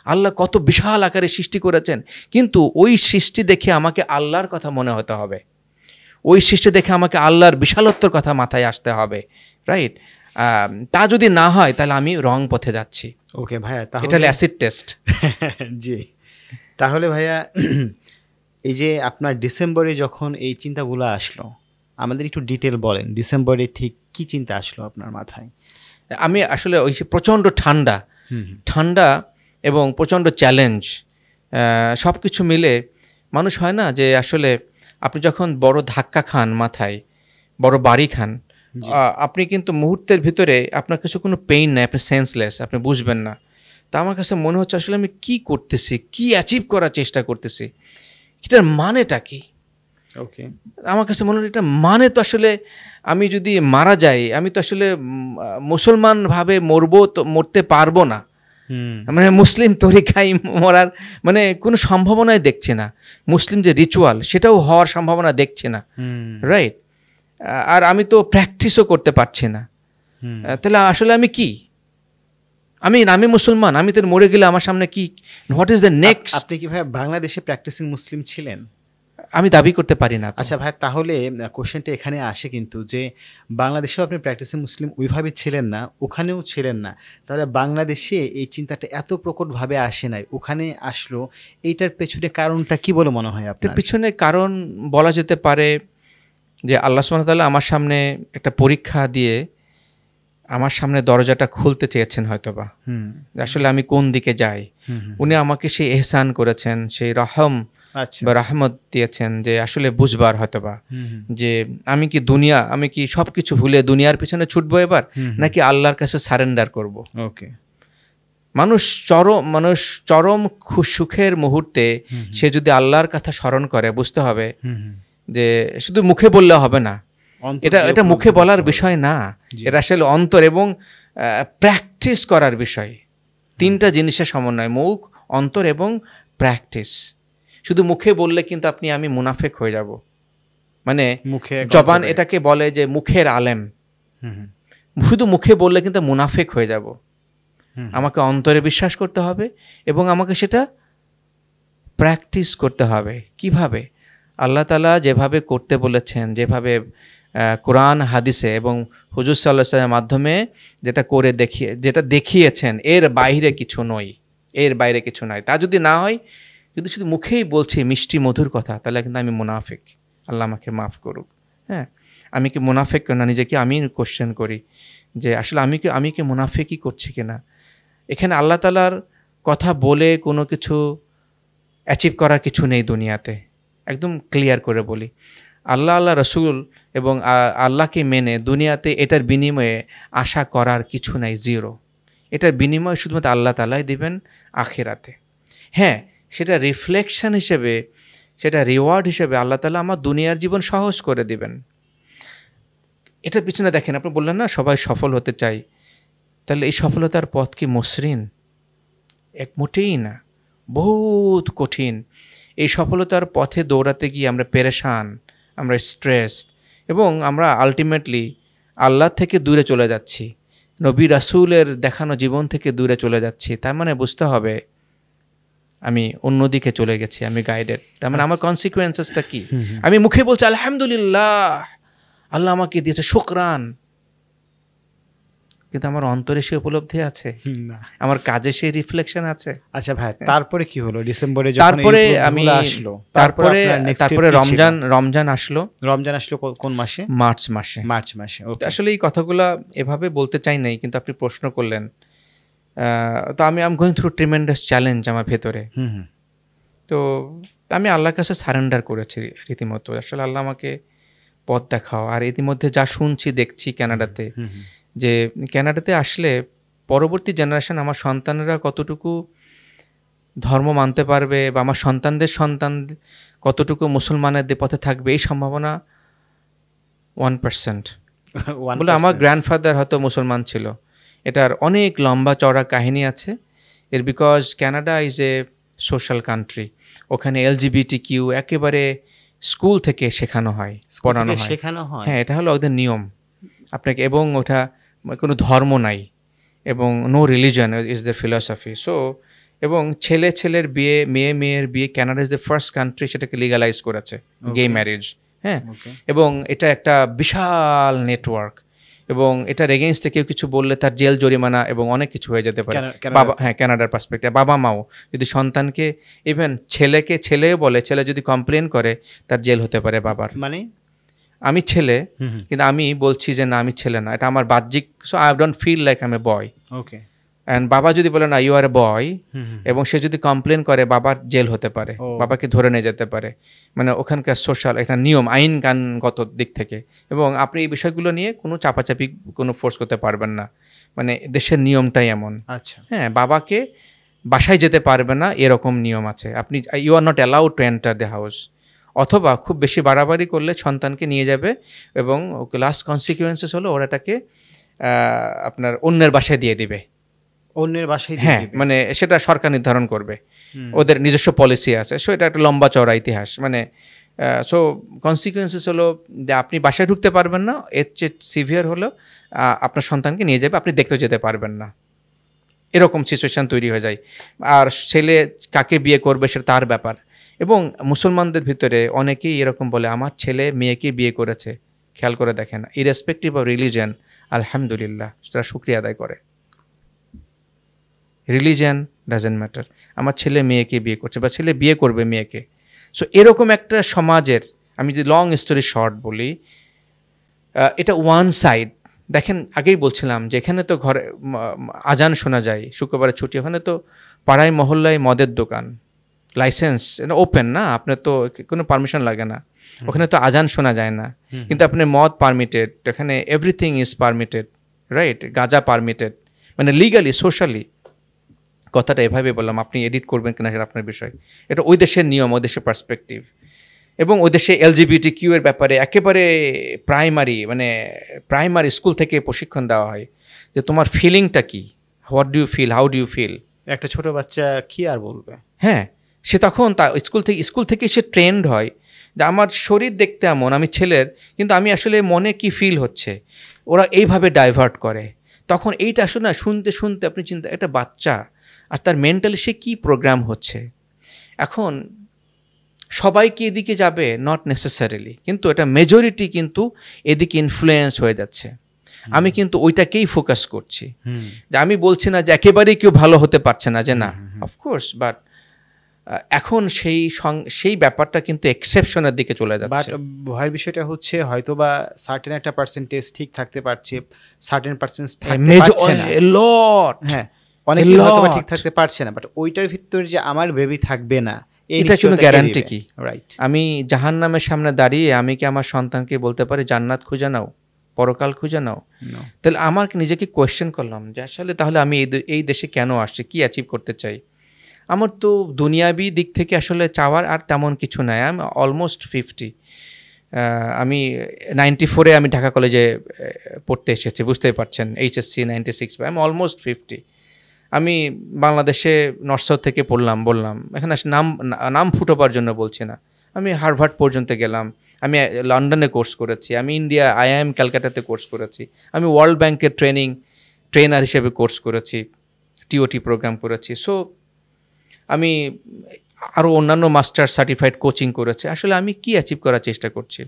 আল্লাহ কত বিশাল আকারে সৃষ্টি করেছেন, কিন্তু ওই সৃষ্টি দেখে আমাকে আল্লাহর কথা মনে হতে হবে, ওই সৃষ্টি দেখে আমাকে আল্লাহর বিশালত্বর কথা মাথায় আসতে হবে, রাইট? তা যদি না হয় তাহলে আমি রং পথে যাচ্ছি। ওকে ভাইয়া, এটা অ্যাসিড টেস্ট। জি, তাহলে ভাইয়া এই যে আপনার ডিসেম্বরে যখন এই চিন্তাগুলো আসলো, আমাদের একটু ডিটেল বলেন, ডিসেম্বরে ঠিক কি চিন্তা আসলো আপনার মাথায়? আমি আসলে ওই প্রচণ্ড ঠান্ডা এবং প্রচণ্ড চ্যালেঞ্জ, সব কিছু মিলে মানুষ হয় না যে আসলে আপনি যখন বড় ধাক্কা খান, মাথায় বড় বাড়ি খান, আপনি কিন্তু মুহূর্তের ভিতরে আপনার কাছে কোনো পেইন নাই, আপনি সেন্সলেস, আপনি বুঝবেন না। তা আমার কাছে মনে হচ্ছে আসলে আমি কি করতেছি, কি অ্যাচিভ করার চেষ্টা করতেছি, এটার মানেটা কি? ওকে, আমার কাছে মনে হয় এটা মানে তো আসলে আমি যদি মারা যাই, আমি তো আসলে মুসলমানভাবে মরতে পারবো না, মানে মুসলিম তরিকায় মরার মানে কোনো সম্ভাবনাই দেখছি না। মুসলিম যে রিচুয়াল সেটাও হওয়ার সম্ভাবনা দেখছি না, রাইট? আর আমি তো প্র্যাকটিসও করতে পারছি না। তাহলে আসলে আমি কি? আমি মুসলমান, আমি তো মরে গেলে আমার সামনে কি, হোয়াট ইজ দ্য নেক্সট? আপনি কি ভাই বাংলাদেশে প্র্যাকটিসিং মুসলিম ছিলেন? আমি দাবি করতে পারি না। আচ্ছা ভাই, তাহলে কোশ্চেনটা এখানে আসে কিন্তু যে বাংলাদেশেও আপনি প্র্যাকটিসিং মুসলিম ওইভাবে ছিলেন না, ওখানেও ছিলেন না, তাহলে বাংলাদেশে এই চিন্তাটা এত প্রকটভাবে আসে নাই, ওখানে আসলো। এইটার পেছনে কারণটা কি বলে মনে হয় আপনার? পিছনে কারণ বলা যেতে পারে যে আল্লাহ সুবহানাহু ওয়া তাআলা আমার সামনে একটা পরীক্ষা দিয়ে আমার সামনে দরজাটা খুলতে চেয়েছেন হয়তোবা, আসলে আমি কোন দিকে যাই। উনি আমাকে সেই এহসান করেছেন, সেই রহম বা রহমত দিয়েছেন যে আসলে বুঝবার হয়তোবা যে আমি কি সবকিছু ভুলে দুনিয়ার পিছনে ছুটবো এবার, নাকি আল্লাহর কাছে সারেন্ডার করব। ওকে, মানুষ চরম সুখের মুহূর্তে সে যদি আল্লাহর কথা স্মরণ করে, বুঝতে হবে যে শুধু মুখে বললে হবে না, এটা মুখে বলার বিষয় না, এটা আসলে অন্তর এবং প্র্যাকটিস করার বিষয়। তিনটা জিনিসের সমন্বয়, মুখ, অন্তর এবং প্র্যাকটিস। শুধু মুখে বললে কিন্তু আমি মুনাফেক হয়ে যাব, মানে জবান এটাকে বলে যে মুখের আলেম। শুধু মুখে বললে কিন্তু মুনাফেক হয়ে যাব। আমাকে অন্তরে বিশ্বাস করতে হবে এবং আমাকে সেটা প্র্যাকটিস করতে হবে। কিভাবে? আল্লাহ তাআলা যেভাবে করতে বলেছেন, যেভাবে কোরআন হাদিসে এবং হুজুর সাল্লাল্লাহু আলাইহি ওয়াসাল্লামের মাধ্যমে যেটা দেখিয়েছেন, এর বাইরে কিছু নয়, এর বাইরে কিছু নয়। তা যদি না হয়, যদি শুধু মুখেই বলছি মিষ্টি মধুর কথা, তাহলে কিন্তু আমি মুনাফিক। আল্লাহ আমাকে মাফ করুক। হ্যাঁ, আমি কি মুনাফিক না, নিজেকে আমি কোশ্চেন করি যে আসলে আমি কি মুনাফিকই করছি কিনা। এখানে আল্লাহ তাআলার কথা বলে কোনো কিছু অ্যাচিভ করার কিছু নেই দুনিয়াতে, একদম ক্লিয়ার করে বলি। আল্লাহ রসুল এবং আল্লাহকে মেনে দুনিয়াতে এটার বিনিময়ে আশা করার কিছু নাই, জিরো। এটার বিনিময়ে শুধুমাত্র আল্লাহ তাআলাই দিবেন আখিরাতে। হ্যাঁ, সেটা রিফ্লেকশন হিসেবে, সেটা রিওয়ার্ড হিসেবে আল্লাহ তাআলা আমার দুনিয়ার জীবন সহজ করে দিবেন। এটার পিছনে দেখেন, আপনি বললেন না সবাই সফল হতে চাই, তাহলে এই সফলতার পথ কি মসৃণ? এক মোটেই না, বহুত কঠিন। এই সফলতার পথে দৌড়াতে গিয়ে আমরা পেরেশান, আমরা স্ট্রেসড, এবং আমরা আলটিমেটলি আল্লাহ থেকে দূরে চলে যাচ্ছি, নবী রাসূলের দেখানো জীবন থেকে দূরে চলে যাচ্ছি। তার মানে বুঝতে হবে আমি অন্যদিকে চলে গেছি, আমি গাইডেড। তার মানে আমার কনসিকুয়েন্সেসটা কি? আমি মুখে বলছি আলহামদুলিল্লাহ, আল্লাহ আমাকে দিয়েছে, শুকরান, কিন্তু আমার অন্তরে সে উপলব্ধি আছে, আমার কাজে সেই রিফ্লেকশন আছে। আচ্ছা ভাই, তারপরে কি হলো? ডিসেম্বরে তারপরে রমজান আসলো। রমজান আসলো কোন মাসে? মার্চ মাসে। আসলে এই কথাগুলা এভাবে বলতে চাই নাই, কিন্তু আপনি প্রশ্ন করলেন। তো আমি গোয়িং থ্রু ট্রিমেন্ডাস চ্যালেঞ্জ আমার ভেতরে। তো আমি আল্লাহর কাছে সারেন্ডার করেছি রীতিমতো। আসলে আল্লাহ আমাকে পথ দেখাও। আর ইতিমধ্যে যা শুনছি দেখছি কানাডাতে, যে কানাডাতে আসলে পরবর্তী জেনারেশন, আমার সন্তানেরা কতটুকু ধর্ম মানতে পারবে, বা আমার সন্তানদের সন্তান কতটুকু মুসলমানের পথে থাকবে, এই সম্ভাবনা 1%। বলে আমার গ্র্যান্ডফাদার হয়তো মুসলমান ছিল। এটার অনেক লম্বা চওড়া কাহিনী আছে এর, because Canada is a social country. ওখানে LGBTQ একেবারে স্কুল থেকে শেখানো হয়, পড়ানো হয়। হ্যাঁ, এটা হলো ওদের নিয়ম আপনাকে, এবং ওটা কোনো ধর্ম নাই, এবং no religion is the philosophy. So এবং ছেলের বিয়ে, মেয়ের বিয়ে, Canada is the first country সেটাকে লিগালাইজ করেছে, গে ম্যারেজ। হ্যাঁ, এবং এটা একটা বিশাল নেটওয়ার্ক, এবং এটার এগেইনস্টে কেউ কিছু বললে তার জেল, জরিমানা এবং অনেক কিছু হয়ে যেতে পারে। হ্যাঁ, কানাডার পার্সপেক্টিভ। বাবা মাও যদি সন্তানকে, ইভেন ছেলেও বলে, ছেলে যদি কমপ্লেন করে তার জেল হতে পারে বাবার। মানে আমি ছেলে, কিন্তু আমি বলছি যে না, আমি ছেলে না, এটা আমার বাহ্যিক। So I don't feel like I am a boy. Okay. And বাবা যদি বলে না, ইউ আর এ বয়, এবং সে যদি কমপ্লেন করে, বাবার জেল হতে পারে, বাবাকে ধরে নিয়ে যেতে পারে। মানে ওখানকার সোশ্যাল একটা নিয়ম, আইন কানুনগত দিক থেকে। এবং আপনি এই বিষয়গুলো নিয়ে কোনো চাপাচাপি, কোনো ফোর্স করতে পারবেন না। মানে দেশের নিয়মটাই এমন। আচ্ছা। হ্যাঁ, বাবাকে বাসায় যেতে পারবে না, এরকম নিয়ম আছে। আপনি, you are not allowed to enter the house. অথবা খুব বেশি বাড়াবাড়ি করলে সন্তানকে নিয়ে যাবে, এবং লাস্ট কনসিকুয়েন্সেস হলো ওরাটাকে আপনার অন্যের বাসায় দিয়ে দিবে। অন্যের বাসায়? হ্যাঁ, মানে সেটা সরকার নির্ধারণ করবে, ওদের নিজস্ব পলিসি আছে। সো এটা একটা লম্বা চওড়া ইতিহাস। মানে সো কনসিকুয়েন্সেস হলো যে আপনি বাসায় ঢুকতে পারবেন না, এর চেয়ে সিভিয়ার হলো আপনার সন্তানকে নিয়ে যাবে, আপনি দেখতে যেতে পারবেন না, এরকম সিচুয়েশান তৈরি হয়ে যায়। আর ছেলে কাকে বিয়ে করবে সেটা তার ব্যাপার। এবং মুসলমানদের ভিতরে অনেকেই এরকম বলে, আমার ছেলে মেয়েকে বিয়ে করেছে, খেয়াল করে দেখেন, ইরেসপেক্টিভ অফ রিলিজিয়ান, আলহামদুলিল্লাহ, সেটা শুকরিয়া আদায় করে। রিলিজিয়ান ডাজেন্ট ম্যাটার, আমার ছেলে মেয়েকে বিয়ে করছে, বা ছেলে বিয়ে করবে মেয়েকে। সো এরকম একটা সমাজের, আমি যদি লং স্টোরি শর্ট বলি, এটা ওয়ান সাইড। দেখেন, আগেই বলছিলাম যে এখানে তো ঘরে আজান শোনা যায়, শুক্রবারে ছুটি, ওখানে তো পাড়ায় মহল্লায় মদের দোকান, লাইসেন্স ওপেন না, আপনার তো কোনো পারমিশন লাগে না, ওখানে তো আজান শোনা যায় না, কিন্তু আপনার মদ পারমিটেড, এখানে এভরিথিং ইজ পারমিটেড, রাইট? গাঁজা পারমিটেড, মানে লিগালি, সোশ্যালি। কথাটা এভাবে বললাম, আপনি এডিট করবেন কিনা সেটা আপনার বিষয়। এটা ওই দেশের নিয়ম, ওই দেশের পার্সপেক্টিভ। এবং ওই দেশে LGBTQ এর ব্যাপারে একেবারে প্রাইমারি স্কুল থেকে প্রশিক্ষণ দেওয়া হয় যে তোমার ফিলিংটা কি, what do you feel, how do you feel. একটা ছোট বাচ্চা কি আর বলবে? হ্যাঁ, সে তখন তা স্কুল থেকে সে ট্রেন্ড হয় যে আমার শরীর দেখতে এমন, আমি ছেলের, কিন্তু আমি আসলে মনে কি ফিল হচ্ছে, ওরা এইভাবে ডাইভার্ট করে। তখন এইটা আসলে না, শুনতে আপনি চিন্তা, একটা বাচ্চা আর তার মেন্টালি সে কী প্রোগ্রাম হচ্ছে। এখন সবাই কি এদিকে যাবে? নট নেসেসারিলি, কিন্তু এটা মেজরিটি কিন্তু এদিকে ইনফ্লুয়েন্স হয়ে যাচ্ছে। আমি কিন্তু ওইটাকেই ফোকাস করছি। যে আমি বলছি না যে একেবারেই কেউ ভালো হতে পারছে না, যে না, অফকোর্স, বাট এখন সেই ব্যাপারটা কিন্তু এক্সেপশনের দিকে চলে বাট যাচ্ছে। ভয়ের বিষয়টা হচ্ছে হয়তো বা সার্টেন একটা পার্সেন্টেজ ঠিক থাকতে পারছে, সার্টেন পার্সেন্টেজ লট, হ্যাঁ, অনেকে হয়তো বা ঠিক থাকতে পারছে না, বাট ওইটার ভিতরে যে আমার বেবি থাকবে না, এটা কোনো গ্যারান্টি কি? রাইট। আমি জাহান্নামের সামনে দাঁড়িয়ে আমি কি আমার সন্তানকে বলতে পারি জান্নাত খুঁজে নাও, পরকাল খুঁজে নাও? তাহলে আমার নিজেকে কোয়েশ্চেন করলাম যে আসলে তাহলে আমি এই দেশে কেন আসছি, কি অ্যাচিভ করতে চাই? আমার তো দুনিয়াবি দিক থেকে আসলে চাওয়ার আর তেমন কিছু নাই। আমি অলমোস্ট 50। আমি 94-এ আমি ঢাকা কলেজে পড়তে এসেছি, বুঝতেই পারছেন, HSC 96, আমি অলমোস্ট 50। আমি বাংলাদেশে নর্থ সাউথ থেকে বললাম, এখানে নাম ফুটোবার জন্য বলছি না, আমি হার্ভার্ড পর্যন্ত গেলাম, আমি লন্ডনে কোর্স করেছি, আমি ইন্ডিয়া IIM ক্যালকাটাতে কোর্স করেছি, আমি ওয়ার্ল্ড ব্যাংকের ট্রেনার হিসেবে কোর্স করেছি, TOT প্রোগ্রাম করেছি। সো আমি আরও অন্যান্য মাস্টার সার্টিফাইড কোচিং করেছি। আসলে আমি কি অ্যাচিভ করার চেষ্টা করছি?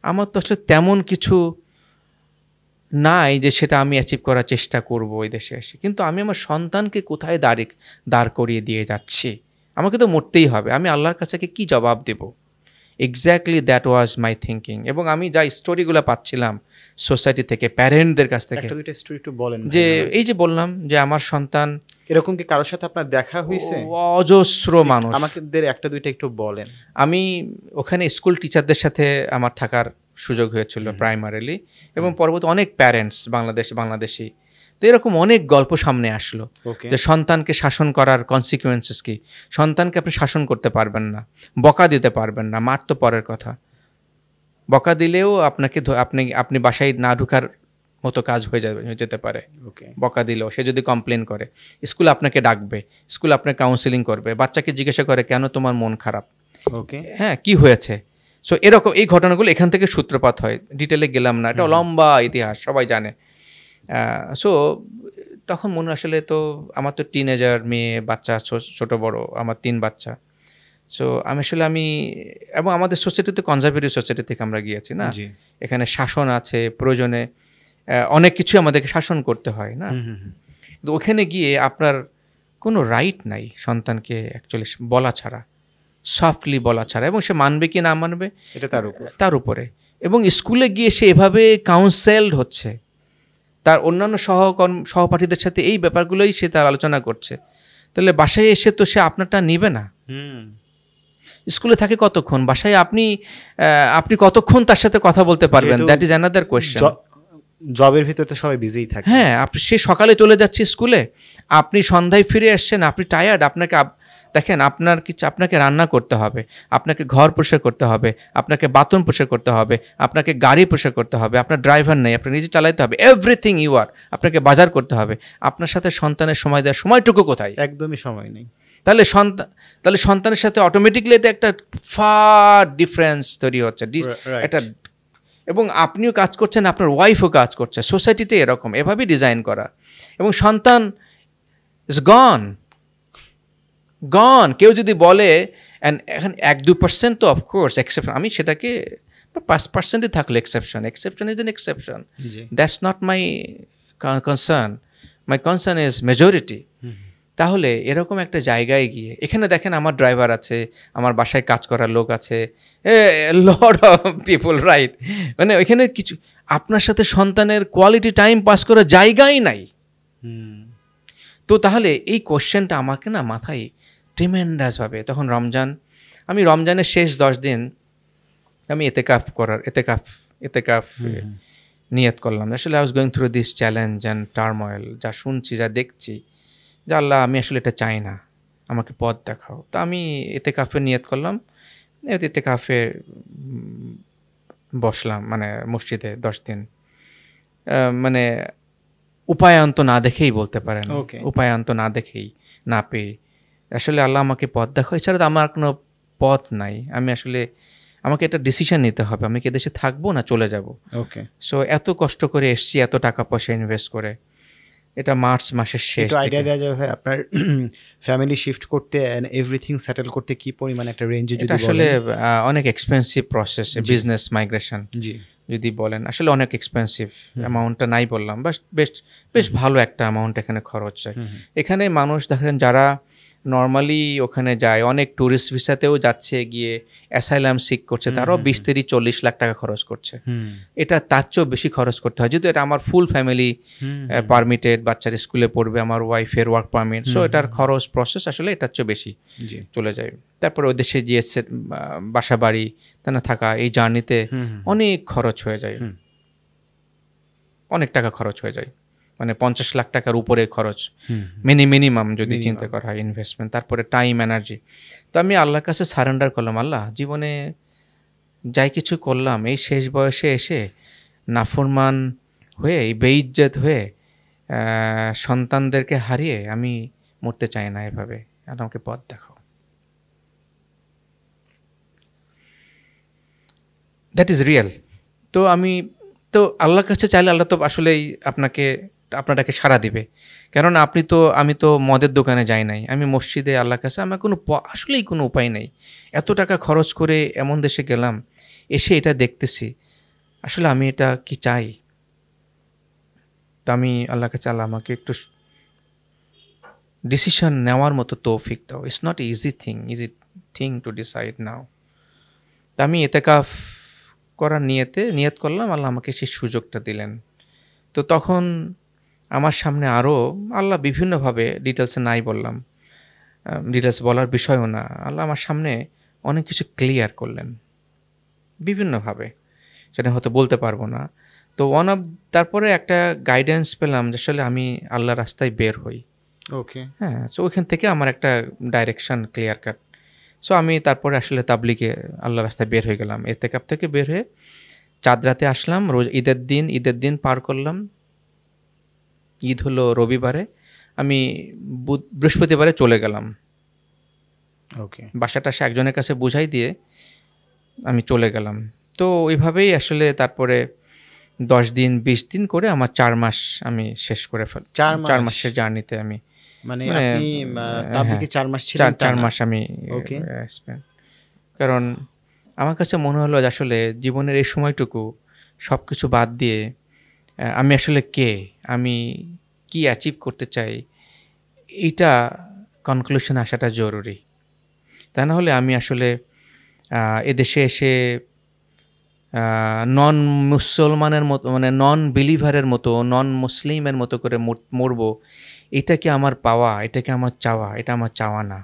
আমার তো আসলে তেমন কিছু নাই যে সেটা আমি অ্যাচিভ করার চেষ্টা করব ওই দেশে এসে। কিন্তু আমি আমার সন্তানকে কোথায় দাঁড় করিয়ে দিয়ে যাচ্ছি? আমাকে তো মরতেই হবে, আমি আল্লাহর কাছে কি জবাব দেব? Exactly that was my thinking. এবং আমি যা স্টোরিগুলো পাচ্ছিলাম সোসাইটি থেকে, প্যারেন্টদের কাছ থেকে, একটা দুইটা স্টোরি একটু বলেন। যে এই যে বললাম যে আমার সন্তান, এরকম কি কারোর সাথে আপনার দেখা হয়েছে? অজস্র মানুষ। আমাদের একটা দুইটা একটু বলেন। আমি ওখানে স্কুল টিচারদের সাথে আমার থাকার সুযোগ হয়েছিল প্রাইমারিলি, এবং পরবর্তী অনেক প্যারেন্টস বাংলাদেশি। তো এরকম অনেক গল্প সামনে আসলো যে সন্তানকে শাসন করার কনসিকুয়েন্সেস কি। সন্তানকে আপনি শাসন করতে পারবেন না, বকা দিতে পারবেন না, মার তো পরের কথা, বকা দিলেও আপনি বাসায় না ঢুকার মতো কাজ হয়ে যেতে পারে। বকা দিলেও সে যদি কমপ্লেন করে, স্কুল আপনাকে ডাকবে, স্কুল আপনাকে কাউন্সিলিং করবে, বাচ্চাকে জিজ্ঞাসা করে কেন তোমার মন খারাপ, হ্যাঁ কি হয়েছে। সো এরকম এই ঘটনাগুলো এখান থেকে সূত্রপাত হয়, ডিটেলে গেলাম না, এটা লম্বা ইতিহাস, সবাই জানে। সো তখন মনে আসলে তো আমার তো টিনেজার মেয়ে বাচ্চা, ছোট বড় আমার 3 বাচ্চা। সো আমি এবং আমাদের সোসাইটিতে কনজারভেটিভ সোসাইটি থেকে আমরা গিয়েছি না, এখানে শাসন আছে, প্রয়োজনে অনেক কিছু আমাদেরকে শাসন করতে হয় না। কিন্তু ওখানে গিয়ে আপনার কোনো রাইট নাই সন্তানকে অ্যাকচুয়ালি বলা ছাড়া, সফটলি বলা ছাড়া, এবং সে মানবে কি না মানবে এটা তার উপরে। এবং স্কুলে গিয়ে সে এভাবে কাউন্সেলড হচ্ছে, তার অন্যান্য সহপাঠীদের সাথে এই ব্যাপারগুলোই সে তার আলোচনা করছে। তাহলে বাসায় এসে তো সে আপনারটা নিবে না। স্কুলে থাকে কতক্ষণ, বাসায় আপনি কতক্ষণ তার সাথে কথা বলতে পারবেন? That is another question. জবের ভিতরে তো সবাই বিজিই থাকে। হ্যাঁ, সে সকালে চলে যাচ্ছে স্কুলে, আপনি সন্ধ্যায় ফিরে আসছেন, আপনি টায়ার্ড, দেখেন আপনাকে রান্না করতে হবে, আপনাকে ঘর পরিষ্কার করতে হবে, আপনাকে বাথরুম পরিষ্কার করতে হবে, আপনাকে গাড়ি পরিষ্কার করতে হবে, আপনার ড্রাইভার নেই, আপনাকে নিজে চালাতে হবে, এভরিথিং আপনাকে বাজার করতে হবে। আপনার সাথে সন্তানের সময় দেওয়ার সময়টুকু কোথায়? একদমই সময় নেই। তাহলে সন্তানের সাথে অটোমেটিকলি এটা একটা ফার ডিফারেন্স তৈরি হচ্ছে একটা। এবং আপনিও কাজ করছেন, আপনার ওয়াইফও কাজ করছে, সোসাইটিতে এরকম এভাবেই ডিজাইন করা। এবং সন্তান ইজ গন। কেউ যদি বলে, এখন 1-2% তো অফকোর্স এক্সেপশন, আমি সেটাকে 5%ই থাকলে exception is an exception, that's not my concern. My concern is majority. তাহলে এরকম একটা জায়গায় গিয়ে, এখানে দেখেন আমার ড্রাইভার আছে, আমার বাসায় কাজ করার লোক আছে, লট অফ পিপল, রাইট? মানে ওইখানে কিছু আপনার সাথে সন্তানের কোয়ালিটি টাইম পাস করার জায়গাই নাই। তো তাহলে এই কোশ্চেনটা আমাকে না মাথায় ট্রিমেন্ডাসভাবে, তখন আমি রমজানের শেষ 10 দিন আমি এতেকাফ নিয়ত করলাম। আসলে I was going through this challenge and turmoil, যা শুনছি, যা দেখছি, যে আল্লাহ আমি আসলে এটা চাই না, আমাকে পথ দেখাও। তো আমি এতেকাফে নিয়ত করলাম, এতেকাফে বসলাম, মানে মসজিদে 10 দিন, মানে উপায়ান্ত না দেখেই বলতে পারেন, উপায়ান্ত না দেখেই, না পেয়ে আসলে আল্লাহ আমাকে পথ দেখাও, এছাড়া তো আমার কোনো পথ নাই। আমাকে একটা ডিসিশন নিতে হবে, আমি কি দেশে থাকবো না চলে যাব। সো এত কষ্ট করে এসছি, এত টাকা পয়সা ইনভেস্ট করে, এটা মার্চ মাসের শেষ একটু আইডিয়া দিকে। দেওয়া যাবে ভাই আপনার ফ্যামিলি শিফট করতে এন্ড এভরিথিং সেটেল করতে কি পরিমাণ একটা রেঞ্জে যদি এটা বলেন? আসলে অনেক এক্সপেন্সিভ প্রসেস, বিজনেস মাইগ্রেশন জি যদি বলেন, আসলে অনেক এক্সপেন্সিভ। অ্যামাউন্টটা নাই বললাম, বাস বেশ ভালো একটা অ্যামাউন্ট এখানে খরচ হয়। এখানে মানুষ দেখেন যারা নর্মালি ওখানে যায়, অনেক ট্যুরিস্ট ভিসাতেও যাচ্ছে, গিয়ে অ্যাসাইলাম সিক করছে, তারাও 20-30-40 লাখ টাকা খরচ করছে। এটা তার চেয়েও বেশি খরচ করতে হয়, যেহেতু এটা আমার ফুল ফ্যামিলি পারমিটেড, বাচ্চার স্কুলে পড়বে, আমার ওয়াইফের ওয়ার্ক পারমিট, সো এটার খরচ প্রসেস আসলে এটার চেয়ে বেশি চলে যায়। তারপরে ওই দেশে গিয়ে বাসা বাড়ি না থাকা, এই জার্নিতে অনেক খরচ হয়ে যায়, অনেক টাকা খরচ হয়ে যায়, মানে 50 লাখ টাকার উপরে খরচ মিনিমাম যদি চিন্তা করা হয় ইনভেস্টমেন্ট। তারপরে টাইম, এনার্জি। তো আমি আল্লাহর কাছে সারেন্ডার করলাম, আল্লাহ জীবনে যাই কিছু করলাম, এই শেষ বয়সে এসে নাফরমান হয়ে, এই বেইজ্জত হয়ে, সন্তানদেরকে হারিয়ে আমি মরতে চাই না এভাবে, আর আমাকে পথ দেখাও। That is real. তো আল্লাহর কাছে চাইলে আল্লাহ তো আসলেই আপনাটাকে সাড়া দিবে, কেননা আমি তো মদের দোকানে যাই নাই, আমি মসজিদে আল্লাহর কাছে, আমার আসলেই কোনো উপায় নেই। এত টাকা খরচ করে এমন দেশে গেলাম, এসে এটা দেখতেছি, আসলে আমি এটা কি চাই? তো আমি আল্লাহর কাছে, আল্লাহ আমাকে একটু ডিসিশন নেওয়ার মতো তৌফিক দাও। It's not easy thing to decide now. তা আমি এতেকাফ করার নিয়ত করলাম, আল্লাহ আমাকে সেই সুযোগটা দিলেন। তো তখন আমার সামনে আরও আল্লাহ বিভিন্নভাবে, ডিটেলসে নাই বললাম, ডিটেলস বলার বিষয়ও না, আল্লাহ আমার সামনে অনেক কিছু ক্লিয়ার করলেন বিভিন্নভাবে, সেটা হয়তো বলতে পারবো না। তো তারপরে একটা গাইডেন্স পেলাম যে আসলে আমি আল্লাহর রাস্তায় বের হই। ওকে, হ্যাঁ, তো ওইখান থেকে আমার একটা ডাইরেকশন ক্লিয়ার কাট। সো আমি তারপরে আসলে তাবলিগে আল্লাহর রাস্তায় বের হয়ে গেলাম। এতেকাফ থেকে বের হয়ে চাঁদ রাতে আসলাম, রোজ ঈদের দিন পার করলাম। ঈদ হলো রবিবারে, আমি বৃহস্পতিবারে চলে গেলাম। ওকে, বাসাটা সে একজনের কাছে বুঝাই দিয়ে আমি চলে গেলাম। তো ওইভাবেই আসলে তারপরে 10 দিন 20 দিন করে আমার 4 মাস আমি শেষ করে ফেল। 4 মাসের জার্নিতে আমি, মানে আপনি তাবলিগে 4 মাস ছিলেন? 4 মাস আমি ওকে, কারণ আমার কাছে মনে হলো যে আসলে জীবনের এই সময়টুকু সব কিছু বাদ দিয়ে আমি আসলে কে, আমি কি অ্যাচিভ করতে চাই, এইটা কনক্লুশন আসাটা জরুরি। তা না হলে আমি আসলে এদেশে এসে নন মুসলমানের মতো, মানে নন বিলিভারের মতো, নন মুসলিমের মতো করে মরবো, এটা কি আমার পাওয়া, এটা কি আমার চাওয়া? এটা আমার চাওয়া না।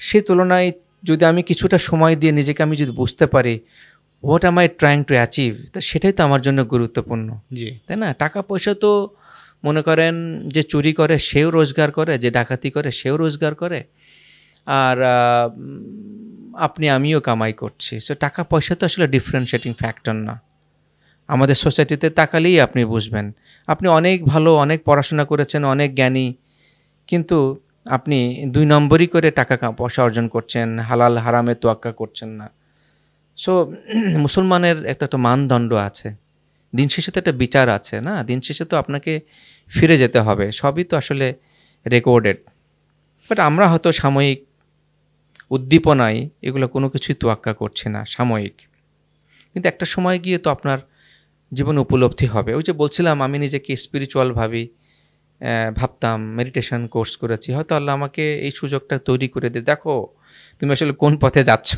সে তুলনায় যদি আমি কিছুটা সময় দিয়ে নিজেকে আমি যদি বুঝতে পারি what M I trying to achieve, তা সেটাই তো আমার জন্য গুরুত্বপূর্ণ, তাই না? টাকা পয়সা তো মনে করেন যে চুরি করে সেও রোজগার করে, যে ডাকাতি করে সেও রোজগার করে, আর আমিও কামাই করছি। সো টাকা পয়সা তো আসলে ডিফারেন্সিয়েটিং ফ্যাক্টর না। আমাদের সোসাইটিতে তাকালেই আপনি বুঝবেন, আপনি অনেক ভালো, অনেক পড়াশোনা করেছেন, অনেক জ্ঞানী, কিন্তু আপনি 2 নম্বরই করে টাকা পয়সা অর্জন করছেন, হালাল হারামে তোয়াক্কা করছেন না। সো মুসলমানের একটা তো মানদণ্ড আছে, দিন শেষে তো একটা বিচার আছে না, দিন শেষে তো আপনাকে ফিরে যেতে হবে, সবই তো আসলে রেকর্ডেড। বাট আমরা হয়তো সাময়িক উদ্দীপনায় এগুলো কোনো কিছুই তোয়াক্কা করছে না, সাময়িক, কিন্তু একটা সময় গিয়ে তো আপনার জীবনে উপলব্ধি হবে। ওই যে বলছিলাম, আমি নিজেকে স্পিরিচুয়াল ভাবতাম, মেডিটেশন কোর্স করেছি, হয়তো আল্লাহ আমাকে এই সুযোগটা তৈরি করে দিয়ে, দেখো তুমি আসলে কোন পথে যাচ্ছ,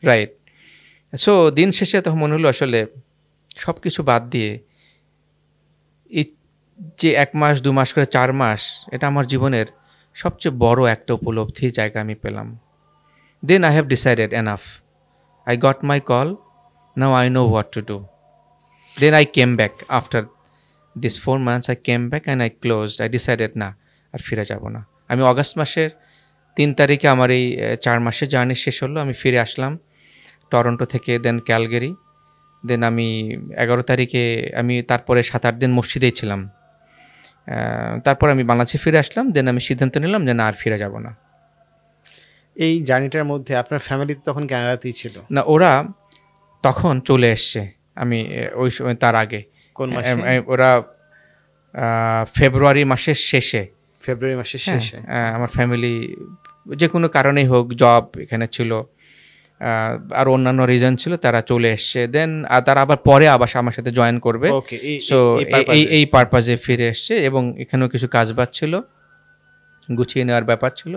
রাইট? সো দিন শেষে তখন মনে হলো আসলে সব কিছু বাদ দিয়ে এই যে 1 মাস 2 মাস করে 4 মাস, এটা আমার জীবনের সবচেয়ে বড় একটা উপলব্ধির জায়গা আমি পেলাম। Then I have decided enough, I got my call, now I know what to do. Then I came back after this 4 months, I came back and I closed. I decided না, আর ফিরে যাব না। আমি অগাস্ট মাসের 3 তারিখে আমার এই 4 মাসের জার্নি শেষ হলো। আমি ফিরে আসলাম টরন্টো থেকে, দেন ক্যালগেরি, দেন আমি 11 তারিখে আমি তারপরে 7-8 দিন মসজিদেই ছিলাম। তারপর আমি বাংলাদেশে ফিরে আসলাম, দেন আমি সিদ্ধান্ত নিলাম যে না, আর ফিরে যাব না। এই জার্নিটার মধ্যে আপনার ফ্যামিলি তো তখন কানাডাতেই ছিল? না, ওরা তখন চলে এসছে, আমি ওই সময় তার আগে। কোন মাসে? ওরা ফেব্রুয়ারি মাসের শেষে। ফেব্রুয়ারি মাসের হ্যাঁ, শেষে। আমার ফ্যামিলি যে কোনো কারণেই হোক, জব এখানে ছিল, আর অন্যান্য রিজন ছিল, তারা চলে এসছে। দেন তারা আবার পরে আবার আমার সাথে জয়েন করবে। ওকে, সো এই পারপাজে ফিরে এসছে, এবং এখানেও কিছু কাজবাজ ছিল, গুছিয়ে নেওয়ার ব্যাপার ছিল।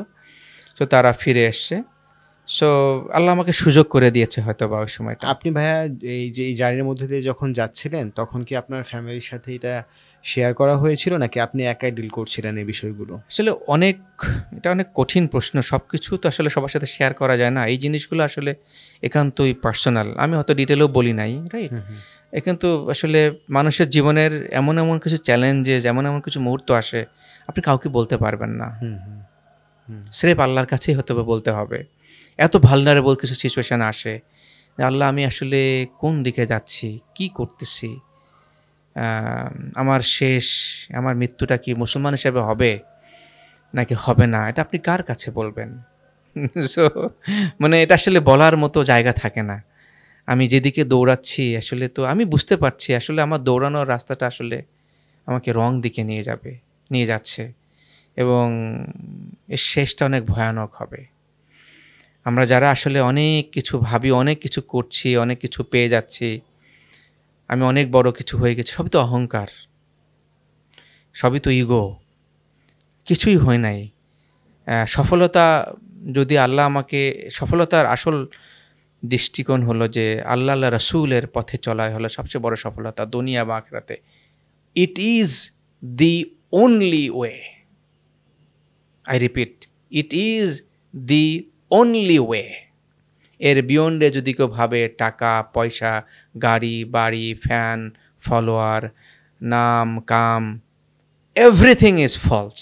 সো তারা ফিরে এসছে। সো আল্লাহ আমাকে সুযোগ করে দিয়েছে হয়তো বা ওই সময়টা। আপনি ভাইয়া এই যে এই জার্নির মধ্যে দিয়ে যখন যাচ্ছিলেন, তখন কি আপনার ফ্যামিলির সাথে এটা শেয়ার করা হয়েছিল, নাকি আপনি একাই ডিল করছিলেন এই বিষয়গুলো? আসলে এটা অনেক কঠিন প্রশ্ন। সব কিছু তো আসলে সবার সাথে শেয়ার করা যায় না। এই জিনিসগুলো আসলে একান্তই পার্সোনাল। আমি হয়তো ডিটেলেও বলি নাই, রাইট? কিন্তু আসলে মানুষের জীবনের এমন এমন কিছু চ্যালেঞ্জেস, এমন এমন কিছু মুহূর্ত আসে, আপনি কাউকে বলতে পারবেন না। স্রেফ আল্লাহর কাছেই হয়তো বা বলতে হবে। এত ভালনারেবল কিছু সিচুয়েশান আসে, আল্লাহ আমি আসলে কোন দিকে যাচ্ছি, কি করতেছি, আমার মৃত্যুটা কি মুসলমান হিসেবে হবে নাকি হবে না, এটা আপনি কার কাছে বলবেন? সো মানে এটা আসলে বলার মতো জায়গা থাকে না। আমি যেদিকে দৌড়াচ্ছি আসলে তো আমি বুঝতে পারছি আসলে আমার দৌড়ানোর রাস্তাটা আসলে আমাকে রং দিকে নিয়ে যাচ্ছে, এবং এর শেষটা অনেক ভয়ানক হবে। আমরা যারা আসলে অনেক কিছু ভাবি, অনেক কিছু করছি, অনেক কিছু পেয়ে যাচ্ছি, আমি অনেক বড় কিছু হয়ে গেছি, সবই তো অহংকার, সবই তো ইগো, কিছুই হয় নাই। সফলতা যদি আল্লাহ আমাকে, সফলতার আসল দৃষ্টিকোণ হলো যে আল্লাহ রাসূলের পথে চলাই হলো সবচেয়ে বড় সফলতা দুনিয়া বা আখিরাতে। It is the only way. I repeat, it is the only way. এর বিয়ন্ডে যদি কেউ ভাবে টাকা পয়সা, গাড়ি বাড়ি, ফ্যান, ফলোয়ার, নাম কাম, everything is false,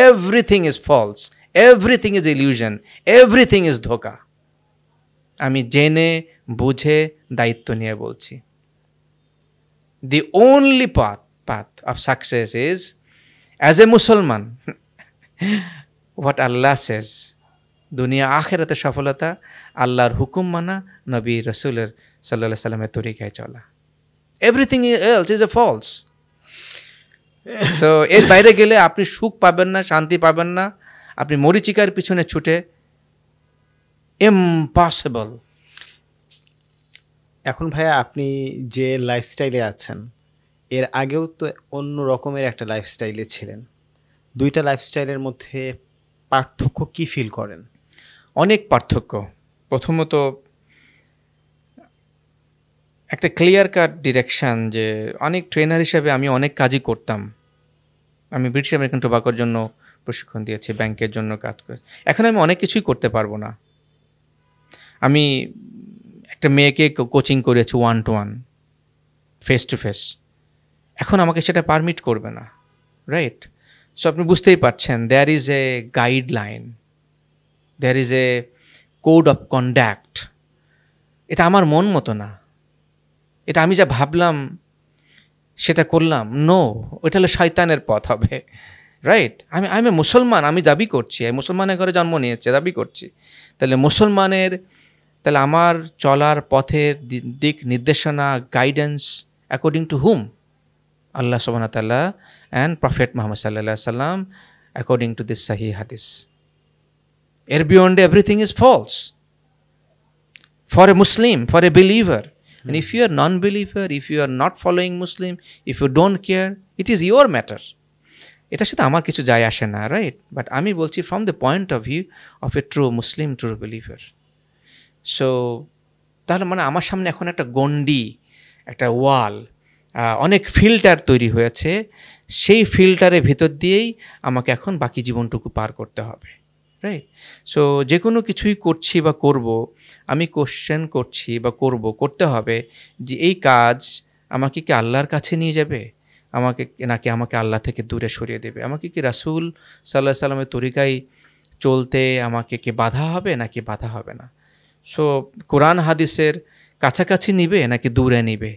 everything is false, everything is illusion, everything is ধোকা। আমি জেনে বুঝে দায়িত্ব নিয়ে বলছি, the only path of success is, as a Musliman, what Allah says, দুনিয়া আখেরাতে সফলতা আল্লাহর হুকুম মানা, নবী রাসূলের সাল্লাল্লাহু আলাইহি সাল্লামের তরিকায় চলা। Everything else is a false. So এর বাইরে গেলে আপনি সুখ পাবেন না, শান্তি পাবেন না, আপনি মরিচিকার পিছনে ছুটে, ইম্পসিবল। এখন ভাইয়া আপনি যে লাইফস্টাইলে আছেন, এর আগেও তো অন্য রকমের একটা লাইফস্টাইলে ছিলেন। দুইটা লাইফস্টাইলের মধ্যে পার্থক্য কি ফিল করেন? অনেক পার্থক্য। প্রথমত একটা ক্লিয়ার কাট ডিরেকশান, যে অনেক ট্রেনার হিসেবে আমি অনেক কাজই করতাম। আমি ব্রিটিশ আমেরিকান টোবাকোর জন্য প্রশিক্ষণ দিয়েছি, ব্যাংকের জন্য কাজ করেছি। এখন আমি অনেক কিছুই করতে পারবো না। আমি একটা মেয়েকে কোচিং করেছি 1-to-1, ফেস টু ফেস। এখন আমাকে সেটা পারমিট করবে না, রাইট? সো আপনি বুঝতেই পারছেন, there is a guideline, there is a code of conduct. এটা আমার মন মতো না, এটা আমি যা ভাবলাম সেটা করলাম, নো, ওইটা হলো শয়তানের পথ হবে, রাইট? আমি মুসলমান, আমি দাবি করছি, আমি মুসলমানের ঘরে জন্ম নিয়েছে, দাবি করছি। তাহলে আমার চলার পথের দিক নির্দেশনা, গাইডেন্স অ্যাকর্ডিং টু হুম? আল্লাহ সুবহানাহু ওয়া তাআলা অ্যান্ড প্রফেট মুহাম্মদ সাল্লাল্লাহু আলাইহি সাল্লাম, অ্যাকর্ডিং টু দিস সাহিহ হাদিস। এর beyond everything is false for a Muslim, for a believer. And if you are non-believer, if you are not following Muslim, if you don't care, it is your matter. এটার সাথে আমার কিছু যায় আসে না, রাইট? বাট আমি বলছি from the point of view of a true Muslim, true believer. So তাহলে মানে আমার সামনে এখন একটা গণ্ডি, একটা ওয়াল, অনেক ফিল্টার তৈরি হয়েছে। সেই ফিল্টারের ভিতর দিয়েই আমাকে এখন বাকি জীবনটুকু পার করতে হবে, রাইট? সো যে কোনো কিছুই করছি বা করব, আমি কোশ্চেন করছি বা করতে হবে যে এই কাজ আমাকে কি আল্লাহর কাছে নিয়ে যাবে, নাকি আমাকে আল্লাহ থেকে দূরে সরিয়ে দেবে? আমাকে কি রাসূল সাল্লাল্লাহু আলাইহি সাল্লামের তরিকায় চলতে আমাকে কি বাধা হবে নাকি বাধা হবে না? সো কোরআন হাদিসের কাছাকাছি নিবে নাকি দূরে নিবে?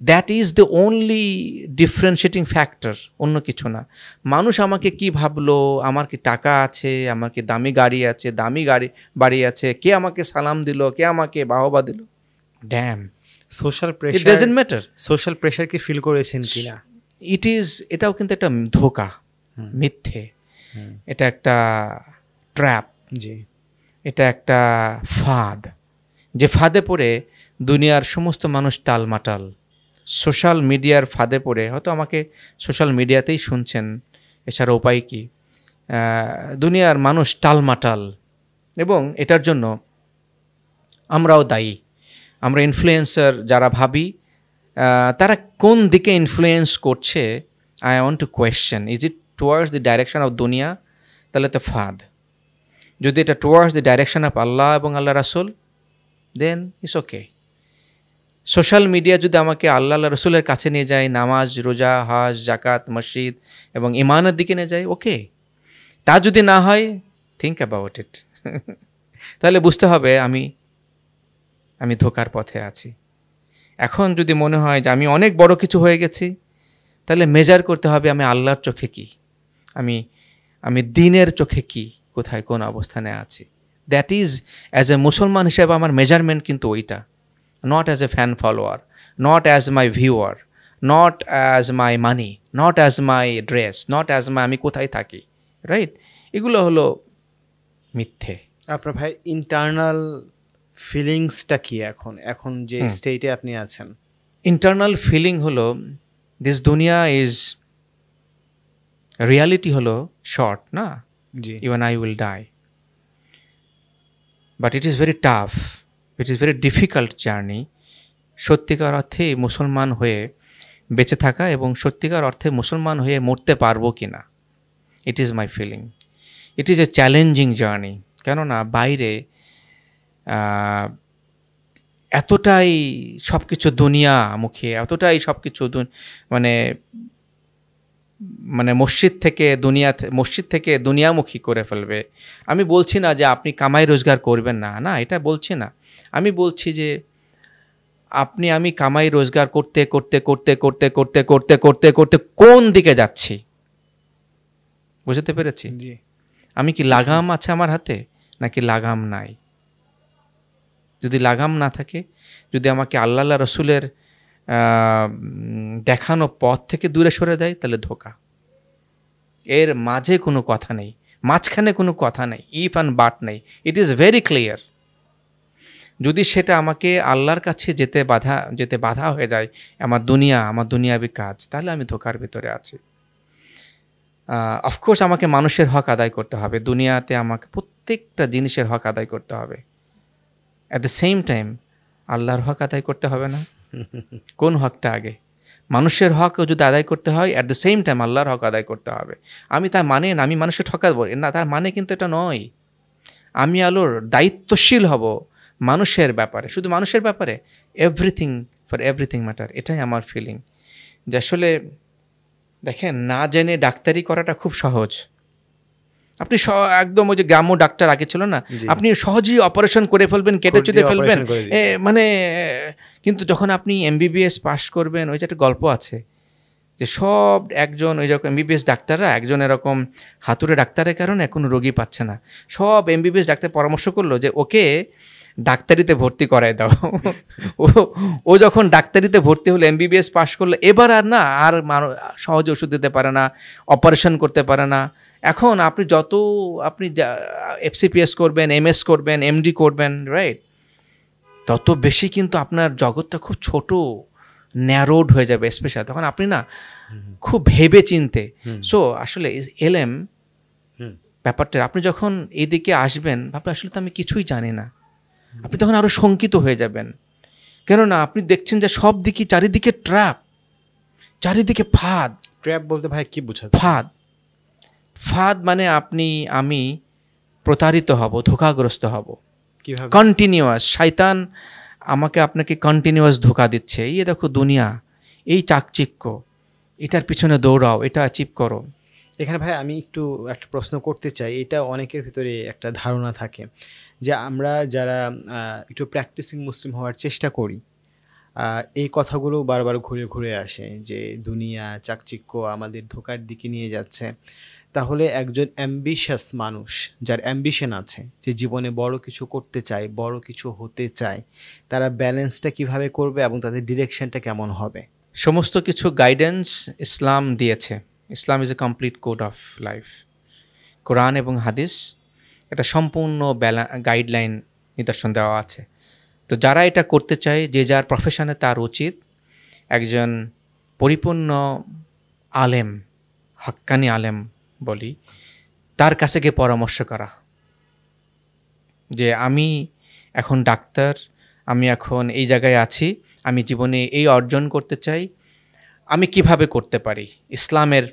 That is the only differentiating factor, অন্য কিছু না। মানুষ আমাকে কি ভাবলো, আমার কি টাকা আছে, আমার কি দামি গাড়ি আছে, বাড়ি আছে, কে আমাকে সালাম দিল, কে আমাকে বাহবা দিল, damn, social it pressure, doesn't matter. Social pressure কি ফিল করেছেন কিনা? এটাও কিন্তু একটা ধোঁকা, মিথ্যে, এটা একটা ট্র্যাপ, জি, এটা একটা ফাঁদ, যে ফাঁদে পড়ে দুনিয়ার সমস্ত মানুষ টালমাটাল। সোশ্যাল মিডিয়ার ফাঁদে পড়ে, হয়তো আমাকে সোশ্যাল মিডিয়াতেই শুনছেন, এছাড়া উপায় কি, দুনিয়ার মানুষ টালমাটাল, এবং এটার জন্য আমরাও দায়ী। আমরা ইনফ্লুয়েন্সার যারা ভাবি, তারা কোন দিকে ইনফ্লুয়েন্স করছে, I want to question, is it towards the direction of দুনিয়া? তাহলে তো ফাঁদ। যদি এটা টুয়ার্ডস দি ডাইরেকশন অফ আল্লাহ এবং আল্লাহ রাসূল, দেন ইটস ওকে। সোশ্যাল মিডিয়া যদি আমাকে আল্লাহ রসুলের কাছে নিয়ে যায়, নামাজ, রোজা, হজ, জাকাত, মসজিদ এবং ইমানের দিকে নিয়ে যায়, ওকে। তা যদি না হয়, থিঙ্ক অ্যাবাউট ইট। তাহলে বুঝতে হবে আমি ধোকার পথে আছি। এখন যদি মনে হয় যে আমি অনেক বড় কিছু হয়ে গেছি, তাহলে মেজার করতে হবে আমি আল্লাহর চোখে কি, আমি দিনের চোখে কি, কোথায় কোন অবস্থানে আছি। দ্যাট ইজ, অ্যাজ এ মুসলমান হিসেবে আমার মেজারমেন্ট কিন্তু ওইটা। Not as a fan follower, not as my viewer, not as my money, not as my dress, not as my আমি কোথায় থাকি, রাইট? এগুলো হলো মিথ্যে। আপনার ভাই ইন্টারনাল ফিলিংসটা কি এখন যে স্টেটে আপনি আছেন? ইন্টারনাল ফিলিং হলো, দিস দুনিয়া ইজ, রিয়ালিটি হলো শর্ট না, জি, even I will die, but it is very tough, it is very difficult journey সত্যিকার অর্থে মুসলমান হয়ে বেঁচে থাকা, এবং সত্যিকার অর্থে মুসলমান হয়ে মরতে পারবো কি না, it is my feeling. It is a challenging journey. কেননা বাইরে এতটাই সব কিছু দুনিয়ামুখী, এতটাই সব কিছু মানে মানে মসজিদ থেকে দুনিয়ামুখী করে ফেলবে। আমি বলছি না যে আপনি কামাই রোজগার করবেন না, না, এটা বলছি না। আমি বলছি যে আমি কামাই রোজগার করতে করতে করতে করতে করতে করতে করতে করতে কোন দিকে যাচ্ছি, বুঝতে পেরেছি? জি, আমি কি লাগাম আছে আমার হাতে, নাকি লাগাম নাই? যদি লাগাম না থাকে, যদি আমাকে আল্লাহ রসুলের দেখানো পথ থেকে দূরে সরে দেয়, তাহলে ধোঁকা। এর মাঝে কোনো কথা নেই, মাঝখানে কোনো কথা নেই, ইফ অ্যান্ড বাট নেই। ইট ইজ ভেরি ক্লিয়ার। যদি সেটা আমাকে আল্লাহর কাছে যেতে বাধা হয়ে যায়, আমার দুনিয়াবি কাজ, তাহলে আমি ধোঁকার ভিতরে আছি। অফকোর্স আমাকে মানুষের হক আদায় করতে হবে, দুনিয়াতে আমাকে প্রত্যেকটা জিনিসের হক আদায় করতে হবে। অ্যাট দ্য সেম টাইম আল্লাহর হক আদায় করতে হবে না? কোন হকটা আগে? মানুষের হক যদি আদায় করতে হয়, অ্যাট দ্য সেম টাইম আল্লাহর হক আদায় করতে হবে। তার মানে না আমি মানুষের ঠকাবো না, তার মানে কিন্তু এটা নয়। আমি আল্লাহর দায়িত্বশীল হব মানুষের ব্যাপারে, শুধু মানুষের ব্যাপারে, এভরিথিং ম্যাটার। এটাই আমার ফিলিং। যে আসলে দেখেন, না জেনে ডাক্তারি করাটা খুব সহজ। আপনি একদম ওই যে গ্রাম্য ডাক্তার আগে ছিল না, আপনি সহজেই অপারেশন করে ফেলবেন, কেটে চুটে ফেলবেন, মানে কিন্তু যখন আপনি এমবিবিএস পাশ করবেন, ওই যে একটা গল্প আছে যে একজন ওই রকম এমবিবিএস ডাক্তাররা একজন এরকম হাতুড়ে ডাক্তারের কারণে এখন রোগী পাচ্ছে না। সব এমবিবিএস ডাক্তার পরামর্শ করলো যে ওকে ডাক্তারিতে ভর্তি করায় দাও। ও যখন ডাক্তারিতে ভর্তি হলো, এমবিবিএস পাশ করলো, এবার আর সহজে ওষুধ দিতে পারে না, অপারেশন করতে পারে না। এখন আপনি এফসিপিএস করবেন, এমএস করবেন, এমডি করবেন, রাইট, তত বেশি কিন্তু আপনার জগৎটা খুব ছোট, ন্যারোড হয়ে যাবে। স্পেশাল তখন আপনি না খুব ভেবে চিনতে। সো আসলে এলএম ব্যাপারটা, আপনি যখন এইদিকে আসবেন, ভাবলে আসলে তো আমি কিছুই জানি না, আপনি তখন আরো শঙ্কিত হয়ে যাবেন। কেননা আপনি দেখছেন যে সব দিকে চারিদিকে ট্র্যাপ, চারিদিকে ফাঁদ। ট্র্যাপ বলতে ভাই কি বোঝাচ্ছেন? ফাঁদ মানে আমি প্রতারিত হব, ধোঁকাগ্রস্ত হব। কিভাবে? কন্টিনিউয়াস শয়তান আপনাকে কন্টিনিউয়াস ধোঁকা দিচ্ছে। এই দেখো দুনিয়া, এই চাকচিক্য, এটার পিছনে দৌড়াও, এটা অ্যাচিভ করো। এখানে ভাই আমি একটু একটা প্রশ্ন করতে চাই। এটা অনেকের ভিতরে একটা ধারণা থাকে যে আমরা যারা একটু প্র্যাকটিসিং মুসলিম হওয়ার চেষ্টা করি, এই কথাগুলো বারবার ঘুরে ঘুরে আসে যে দুনিয়া, চাকচিক্য আমাদের ধোঁকার দিকে নিয়ে যাচ্ছে। তাহলে একজন অ্যাম্বিশাস মানুষ, যার অ্যাম্বিশন আছে, যে জীবনে বড় কিছু করতে চায়, বড় কিছু হতে চায়, তারা ব্যালেন্সটা কিভাবে করবে এবং তাদের ডিরেকশনটা কেমন হবে? সমস্ত কিছু গাইডেন্স ইসলাম দিয়েছে। Islam is a complete code of life. Quran এবং হাদিস এটা সম্পূর্ণ গাইডলাইন নিদর্শন দেওয়া আছে। তো যারা এটা করতে চায়, যে যার প্রফেশনে তার উচিত একজন পরিপূর্ণ আলেম, হাক্কানি আলেম বলি, তার কাছে গিয়ে পরামর্শ করা যে আমি এখন ডাক্তার, আমি এখন এই জায়গায় আছি, আমি জীবনে এই অর্জন করতে চাই, আমি কিভাবে করতে পারি ইসলামের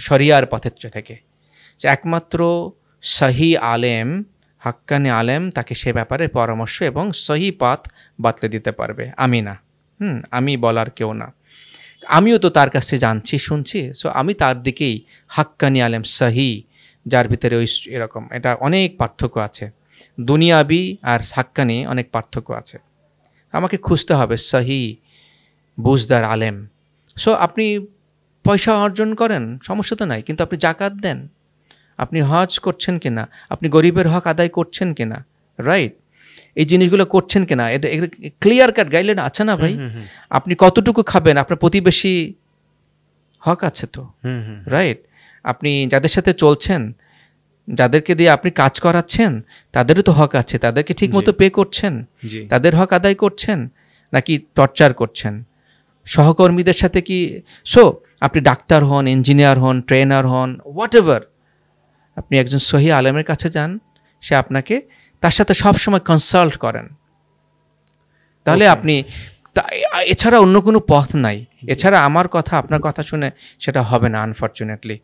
শরিয়ার পথের থেকে। যে একমাত্র সহি আলেম, হাক্কানি আলেম তাকে সে ব্যাপারে পরামর্শ এবং সহি পথ বাতলে দিতে পারবে, আমি না। আমি বলার কেউ না। আমিও তো তার কাছে জানছি, শুনছি, সো আমি তার দিকেই হাক্কানি আলেম, সহি, যার ভিতরে ওই এরকম, এটা অনেক পার্থক্য আছে। দুনিয়াবি আর হাক্কানি অনেক পার্থক্য আছে। আমাকে খুঁজতে হবে সহি বুঝদার আলেম। সো আপনি পয়সা অর্জন করেন, সমস্যা তো নাই, কিন্তু আপনি জাকাত দেন, আপনি হজ করছেন কিনা, আপনি গরিবের হক আদায় করছেন কিনা, রাইট? এই জিনিসগুলো করছেন কিনা, এটা ক্লিয়ার কাট গাইডলাইন আছে না ভাই? আপনি কতটুকু খাবেন, আপনার প্রতিবেশী হক আছে তো, রাইট? আপনি যাদের সাথে চলছেন, যাদেরকে দিয়ে আপনি কাজ করাচ্ছেন, তাদেরও তো হক আছে, তাদেরকে ঠিক মতো পে করছেন, তাদের হক আদায় করছেন নাকি টর্চার করছেন? সহকর্মীদের সাথে কি? সো আপনি ডাক্তার হন, ইঞ্জিনিয়ার হন, ট্রেনার হন, হোয়াট এভার, আপনি একজন সহি আলেমের কাছে যান, সে আপনাকে তার সাথে সবসময় কনসাল্ট করেন। তাহলে আপনি, এছাড়া অন্য কোনো পথ নাই। এছাড়া আমার কথা, আপনার কথা শুনে সেটা হবে না, আনফর্চুনেটলি।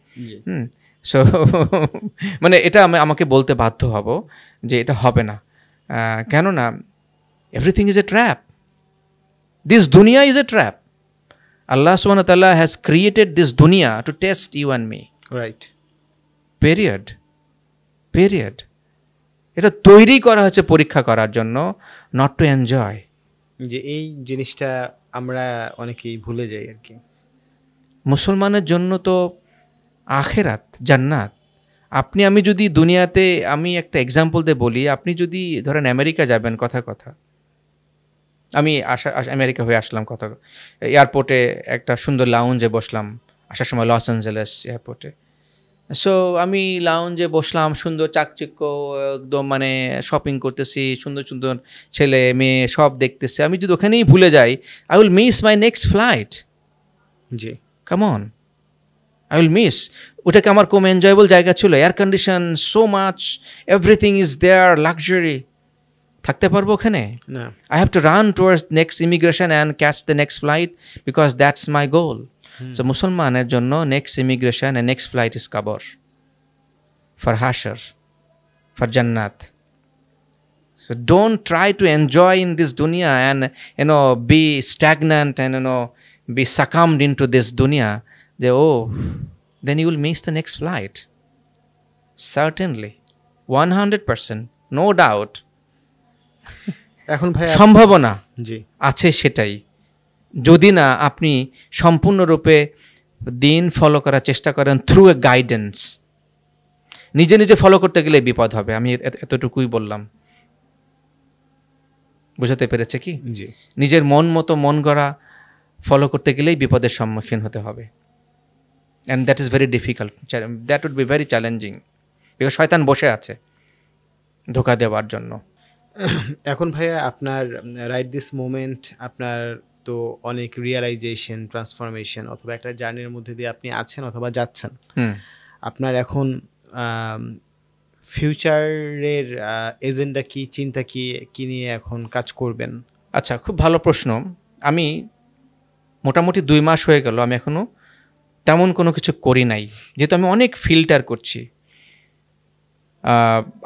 সো মানে এটা আমাকে বলতে বাধ্য হব যে এটা হবে না। কেননা everything is a trap. This দুনিয়া ইজ এ ট্র্যাপ। আল্লাহ সুবহানাহু ওয়া তাআলা হ্যাজ ক্রিয়েটেড দিস দুনিয়া to test you and me, right? Period. এটা তৈরি করা হয়েছে পরীক্ষা করার জন্য, নট টু এনজয়। যে এই জিনিসটা আমরা অনেকেই ভুলে যাই আর কি। মুসলমানের জন্য তো আখেরাত, জান্নাত। আমি যদি দুনিয়াতে, আমি একটা এক্সাম্পল দিয়ে বলি, আপনি যদি ধরেন আমেরিকা যাবেন, কথা আমি আমেরিকা হয়ে আসলাম, এয়ারপোর্টে একটা সুন্দর লাউঞ্জে বসলাম, আসার সময় লস অ্যাঞ্জেলেস এয়ারপোর্টে। সো আমি লাউঞ্জে বসলাম, সুন্দর চাকচিক্য একদম, মানে শপিং করতেছি, সুন্দর সুন্দর ছেলে মেয়ে সব দেখতেছি। আমি যদি ওখানেই ভুলে যাই, I will miss my next flight. জি, come on, I will miss. ওটাকে আমার খুব এনজয়েবল জায়গা ছিল, air condition, so much, everything is there, luxury. থাকতে পারবো ওখানে? না। I have to run towards next immigration and catch the next flight, because that's my goal. So মুসলমানের জন্য next immigration and next flight is কবর, for হাশর, for জান্নাত. So don't try to enjoy in this dunya and be stagnant and be succumbed into this dunya. Then you will miss the next flight. Certainly, 100%, no doubt. এখন ভাই সম্ভাবনা জি আছে সেটাই, যদি না আপনি সম্পূর্ণরূপে দিন ফলো করার চেষ্টা করেন থ্রু এ গাইডেন্স। নিজে ফলো করতে গেলে বিপদ হবে, আমি এতটুকুই বললাম। বুঝাতে পেরেছে কি? জি। নিজের মন মতো মন গড়া ফলো করতে গেলেই বিপদের সম্মুখীন হতে হবে, and that is very difficult, that would be very challenging, because শয়তান বসে আছে ধোঁকা দেওয়ার জন্য। এখন ভাইয়া আপনার রাইট দিস মোমেন্ট, আপনার তো অনেক রিয়েলাইজেশন, ট্রান্সফরমেশন অথবা একটা জার্নির মধ্যে দিয়ে আপনি আছেন অথবা যাচ্ছেন। আপনার এখন ফিউচারের এজেন্ডা কি, চিন্তা কি নিয়ে এখন কাজ করবেন? আচ্ছা, খুব ভালো প্রশ্ন। আমি মোটামুটি 2 মাস হয়ে গেল, আমি এখনও তেমন কোনো কিছু করি নাই, যেহেতু আমি অনেক ফিল্টার করছি।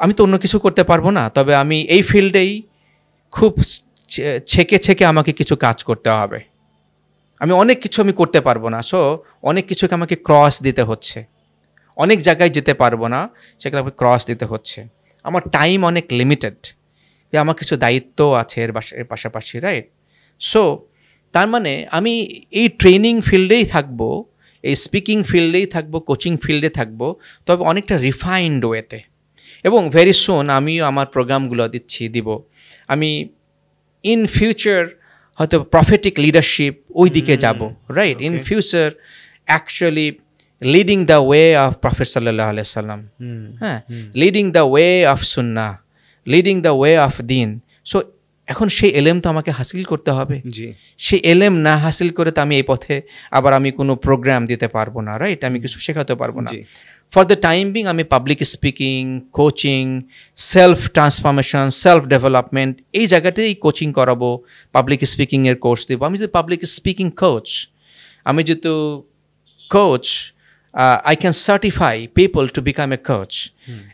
আমি তো অন্য কিছু করতে পারবো না, তবে আমি এই ফিল্ডেই খুব ছেকে আমাকে কিছু কাজ করতে হবে। আমি অনেক কিছু আমি করতে পারবো না, সো অনেক কিছুকে আমাকে ক্রস দিতে হচ্ছে। অনেক জায়গায় যেতে পারবো না, সেখানে আমাকে ক্রস দিতে হচ্ছে। আমার টাইম অনেক লিমিটেড, আমার কিছু দায়িত্ব আছে এর পাশাপাশি, রাইট? সো তার মানে আমি এই ট্রেনিং ফিল্ডেই থাকবো, এই স্পিকিং ফিল্ডেই থাকবো, কোচিং ফিল্ডে থাকবো, তবে অনেকটা রিফাইন্ড ওয়েতে। এবং ভেরি সুন আমিও আমার প্রোগ্রামগুলো দিব। আমি ইন ফিউচার হয়তো প্রফেটিক লিডারশিপ ওই দিকে যাব, right? In Okay. Future actually leading the way of prophet সাল্লাল্লাহু আলাইহি সাল্লাম, হ্যাঁ, leading the way of Sunnah, leading the way of দিন। সো এখন সেই এলেম তো আমাকে হাসিল করতে হবে। জি, সেই এলেম না হাসিল করে তো আমি এই পথে আবার আমি কোনো প্রোগ্রাম দিতে পারবো না, রাইট? আমি কিছু শেখাতে পারবো না। জি। ফর দ্য টাইম বিং আমি public speaking, coaching, self transformation, self development এই জায়গাতেই কোচিং করাবো, পাবলিক স্পিকিংয়ের কোর্স দেবো। আমি যেহেতু পাবলিক স্পিকিং কোচ, আমি যেহেতু coach, I can certify people to become a coach.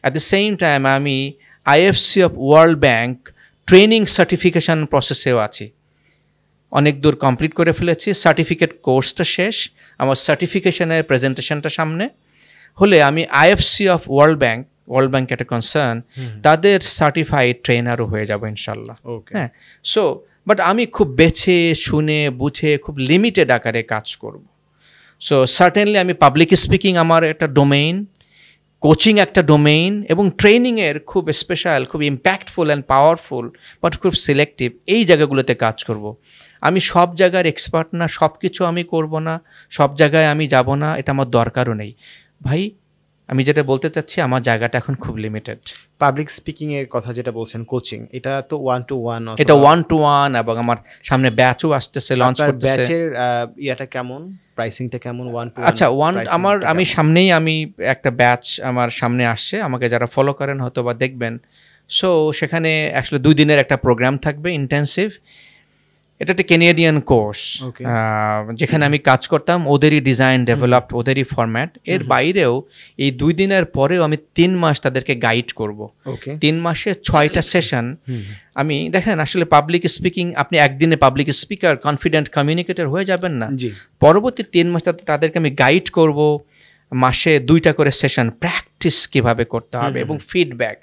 At the same time, আমি IFC of World Bank training certification প্রসেসেও আছি, অনেক দূর কমপ্লিট করে ফেলেছি। সার্টিফিকেট কোর্সটা শেষ, আমার সার্টিফিকেশনের প্রেজেন্টেশনটা সামনে হলে আমি IFC অফ ওয়ার্ল্ড ব্যাংক একটা কনসার্ন, তাদের সার্টিফাইড ট্রেনারও হয়ে যাব ইনশাল্লাহ। Okay. হ্যাঁ, সো বাট আমি খুব বেছে শুনে বুঝে খুব লিমিটেড আকারে কাজ করব। সো সার্টেনলি আমি পাবলিক স্পিকিং আমার একটা ডোমেইন, কোচিং একটা ডোমেইন, এবং ট্রেনিংয়ের খুব স্পেশাল, খুব ইম্প্যাক্টফুল অ্যান্ড পাওয়ারফুল বাট খুব সিলেক্টিভ এই জায়গাগুলোতে কাজ করব। আমি সব জায়গার এক্সপার্ট না, সব কিছু আমি করব না, সব জায়গায় আমি যাব না, এটা আমার দরকারও নেই ভাই। আমি যেটা বলতে চাচ্ছি, আমার জায়গাটা এখন খুব লিমিটেড। পাবলিক স্পিকিং এর কথা যেটা বলছেন, কোচিং, এটা তো 1-to-1, এটা 1-to-1, এবং আমার সামনে ব্যাচও আসতেছে, লঞ্চ করতেছে। ব্যাচের ইয়াটা কেমন, প্রাইসিংটা কেমন? 1-to-1 আচ্ছা, আমি সামনেই আমি একটা ব্যাচ আমার সামনে আসছে, আমাকে যারা ফলো করেন হয়তো বা দেখবেন। সো সেখানে আসলে 2 দিনের একটা প্রোগ্রাম থাকবে ইন্টেন্সিভ। এটা একটা কেনেডিয়ান কোর্স, Okay. যেখানে আমি কাজ করতাম, ওদেরই ডিজাইন ডেভেলপড, ওদেরই ফরম্যাট। এর বাইরেও এই 2 দিনের পরেও আমি 3 মাস তাদেরকে গাইড করব। ওকে, 3 মাসে 6টা সেশন। আমি দেখেন আসলে পাবলিক স্পিকিং, আপনি একদিনে পাবলিক স্পিকার, কনফিডেন্ট কমিউনিকেটর হয়ে যাবেন না। জি, পরবর্তী 3 মাস তাদেরকে আমি গাইড করব, মাসে 2টা করে সেশন, প্র্যাকটিস কিভাবে করতে হবে এবং feedback.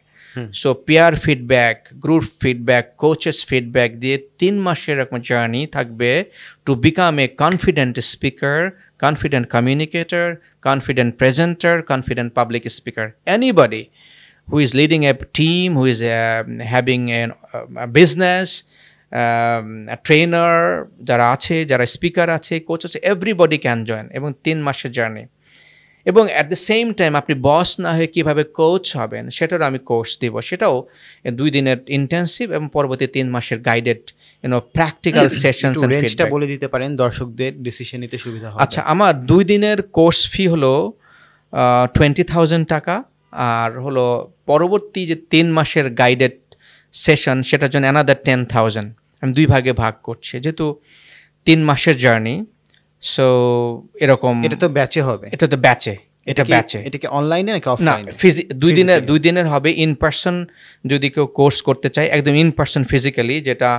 So pair feedback, group feedback, coaches feedback দিয়ে 3 মাসের এরকম জার্নি থাকবে to become a confident speaker, confident communicator, confident presenter, confident public speaker. Anybody who is leading a team, who is having a business, a trainer, যারা আছে, যারা speaker আছে, coach আছে, everybody can join, এবং 3 মাসের journey. এবং at the same time আপনি বস না হয়ে কীভাবে কোচ হবেন সেটারও আমি কোর্স দিব। সেটাও 2 দিনের ইন্টেন্সিভ এবং পরবর্তী 3 মাসের গাইডেড প্র্যাকটিক্যাল সেশনস এন্ড রেঞ্জটা ফিডব্যাক। বলে দিতে পারেন, দর্শকদের ডিসিশন নিতে সুবিধা হবে। আচ্ছা, আমার 2 দিনের কোর্স ফি হলো 20,000 টাকা, আর হলো পরবর্তী যে 3 মাসের গাইডেড সেশন সেটার জন্য অ্যানাদার 10,000। আমি 2 ভাগে ভাগ করছি যেহেতু 3 মাসের জার্নি। সো এরকম, এটা তো ব্যাচে হবে, এটা তো ব্যাচে, এটা ব্যাচে, এটা কি অনলাইনে নাকি না অফলাইনে? 2 দিনের হবে। ইন পার্সন যদি কেউ কোর্স করতে চায়, একদম ইন পার্সন ফিজিক্যালি, যেটা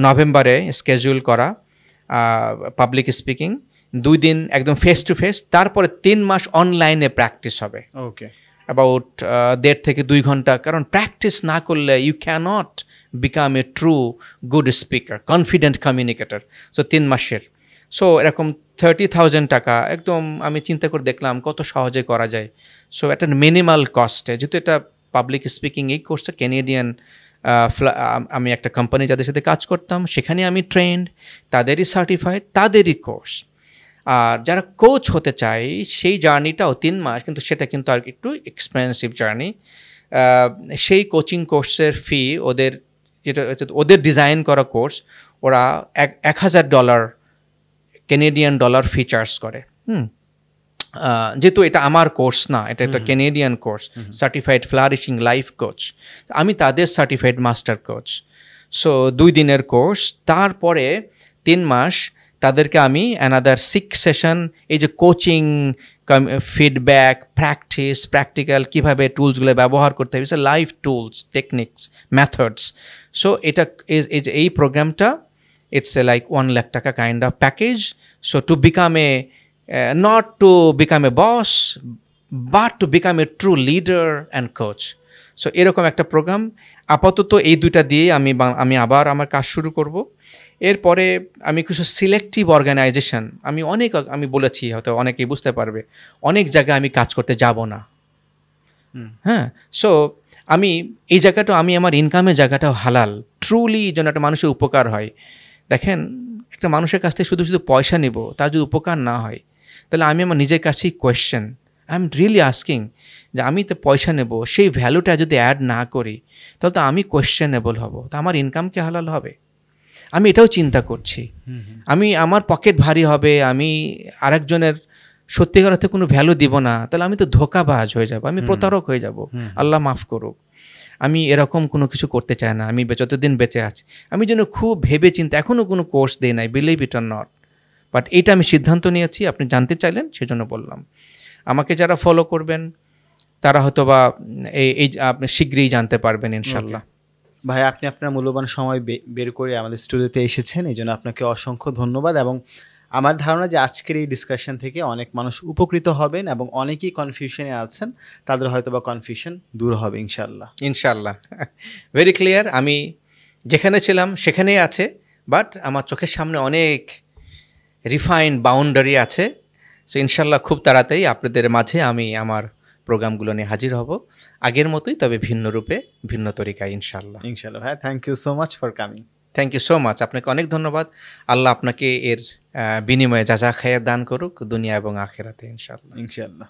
নভেম্বরে স্কেজুল করা, পাবলিক স্পিকিং 2 দিন একদম ফেস টু ফেস, তারপরে 3 মাস অনলাইনে প্র্যাকটিস হবে, ওকে, অ্যাবাউট 1.5 থেকে 2 ঘন্টা। কারণ প্র্যাকটিস না করলে you can't become a true good speaker, confident communicator. So 3 মাসের, সো এরকম 30,000 টাকা, একদম আমি চিন্তা করে দেখলাম কত সহজে করা যায়। সো একটা মিনিমাল কস্টে, যেহেতু এটা পাবলিক স্পিকিং এই কোর্সটা কেনেডিয়ান, আমি একটা কোম্পানি যাদের সাথে কাজ করতাম সেখানে আমি ট্রেন্ড, তাদেরই সার্টিফাইড, তাদেরই কোর্স। আর যারা কোচ হতে চায় সেই জার্নিটাও 3 মাস, কিন্তু সেটা কিন্তু আর একটু এক্সপেন্সিভ জার্নি। সেই কোচিং কোর্সের ফি ওদের, যেটা ওদের ডিজাইন করা কোর্স, ওরা $1,000 কেনেডিয়ান ডলার ফি চার্জ করে। যেহেতু এটা আমার কোর্স না, এটা একটা Canadian course, certified flourishing life coach, আমি তাদের সার্টিফাইড মাস্টার কোচ। সো 2 দিনের কোর্স, তারপরে 3 মাস তাদেরকে আমি অ্যানাদার 6 সেশন, এই যে কোচিং, ফিডব্যাক, প্র্যাকটিস, প্র্যাকটিক্যাল, কীভাবে টুলসগুলো ব্যবহার করতে হবে, life tools, techniques, methods. So এটা এই প্রোগ্রামটা it's like 1 lakh টাকা kind of package. So to become not to become a boss, but to become a true leader and coach. So এরকম একটা প্রোগ্রাম। আপাতত এই 2টা দিয়ে আমি আবার আমার কাজ শুরু করব। এরপরে আমি কিছু সিলেক্টিভ অর্গানাইজেশন, আমি বলেছি, হয়তো অনেকেই বুঝতে পারবে, অনেক জায়গায় আমি কাজ করতে যাব না। হ্যাঁ, সো আমি এই জায়গাটা, আমি আমার ইনকামের জায়গাটাও হালাল, ট্রুলি যেন একটা মানুষের উপকার হয়। দেখেন, একটা মানুষের কাছ থেকে শুধু শুধু পয়সা নিব, তার যদি উপকার না হয়, তাহলে আমি আমার নিজের কাছেই question, I am really asking, যে আমি তো পয়সা নেব, সেই ভ্যালুটা যদি অ্যাড না করি, তাহলে তো আমি কোয়েশ্চেনেবল হব, তা আমার ইনকাম কি হালাল হবে? আমি এটাও চিন্তা করছি। আমি আমার পকেট ভারী হবে, আমি আরেকজনের সত্যিকার অর্থে কোনো ভ্যালু দিব না, তাহলে আমি তো ধোঁকাবাজ হয়ে যাব, আমি প্রতারক হয়ে যাব। আল্লাহ মাফ করুক। আমি এরকম কোনো কিছু করতে চাই না। আমি যতদিন বেঁচে আছি আমি যেন খুব ভেবে চিন্তা, এখনও কোনো কোর্স দিই নাই, believe it or not, but এটা আমি সিদ্ধান্ত নিয়েছি। আপনি জানতে চাইলেন, সেজন্য বললাম। আমাকে যারা ফলো করবেন তারা হয়তো বা এই আপনি শীঘ্রই জানতে পারবেন ইনশাল্লাহ। ভাই, আপনি আপনার মূল্যবান সময় বের করে আমাদের স্টুডিওতে এসেছেন, এই জন্য আপনাকে অসংখ্য ধন্যবাদ। এবং আমার ধারণা যে আজকের এই ডিসকাশন থেকে অনেক মানুষ উপকৃত হবেন এবং অনেকেই কনফিউশনে আছেন, তাদের হয়তো বা কনফিউশন দূর হবে ইনশাল্লাহ। ইনশাল্লাহ, ভেরি ক্লিয়ার। আমি যেখানে ছিলাম সেখানেই আছে, বাট আমার চোখের সামনে অনেক রিফাইন্ড বাউন্ডারি আছে। সো ইনশাল্লাহ খুব তাড়াতাড়ি আপনাদের মাঝে আমি আমার প্রোগ্রামগুলো নিয়ে হাজির হব, আগের মতোই, তবে ভিন্ন রূপে, ভিন্ন তরিকায় ইনশাল্লাহ। ইনশাল্লাহ ভাই, thank you so much for coming. Thank you so much, আপনাকে অনেক ধন্যবাদ। আল্লাহ আপনাকে এর বিনিময়ে যা যা খায়ের দান করুক, দুনিয়া এবং আখেরাতে ইনশাল্লাহ। ইনশাল্লাহ।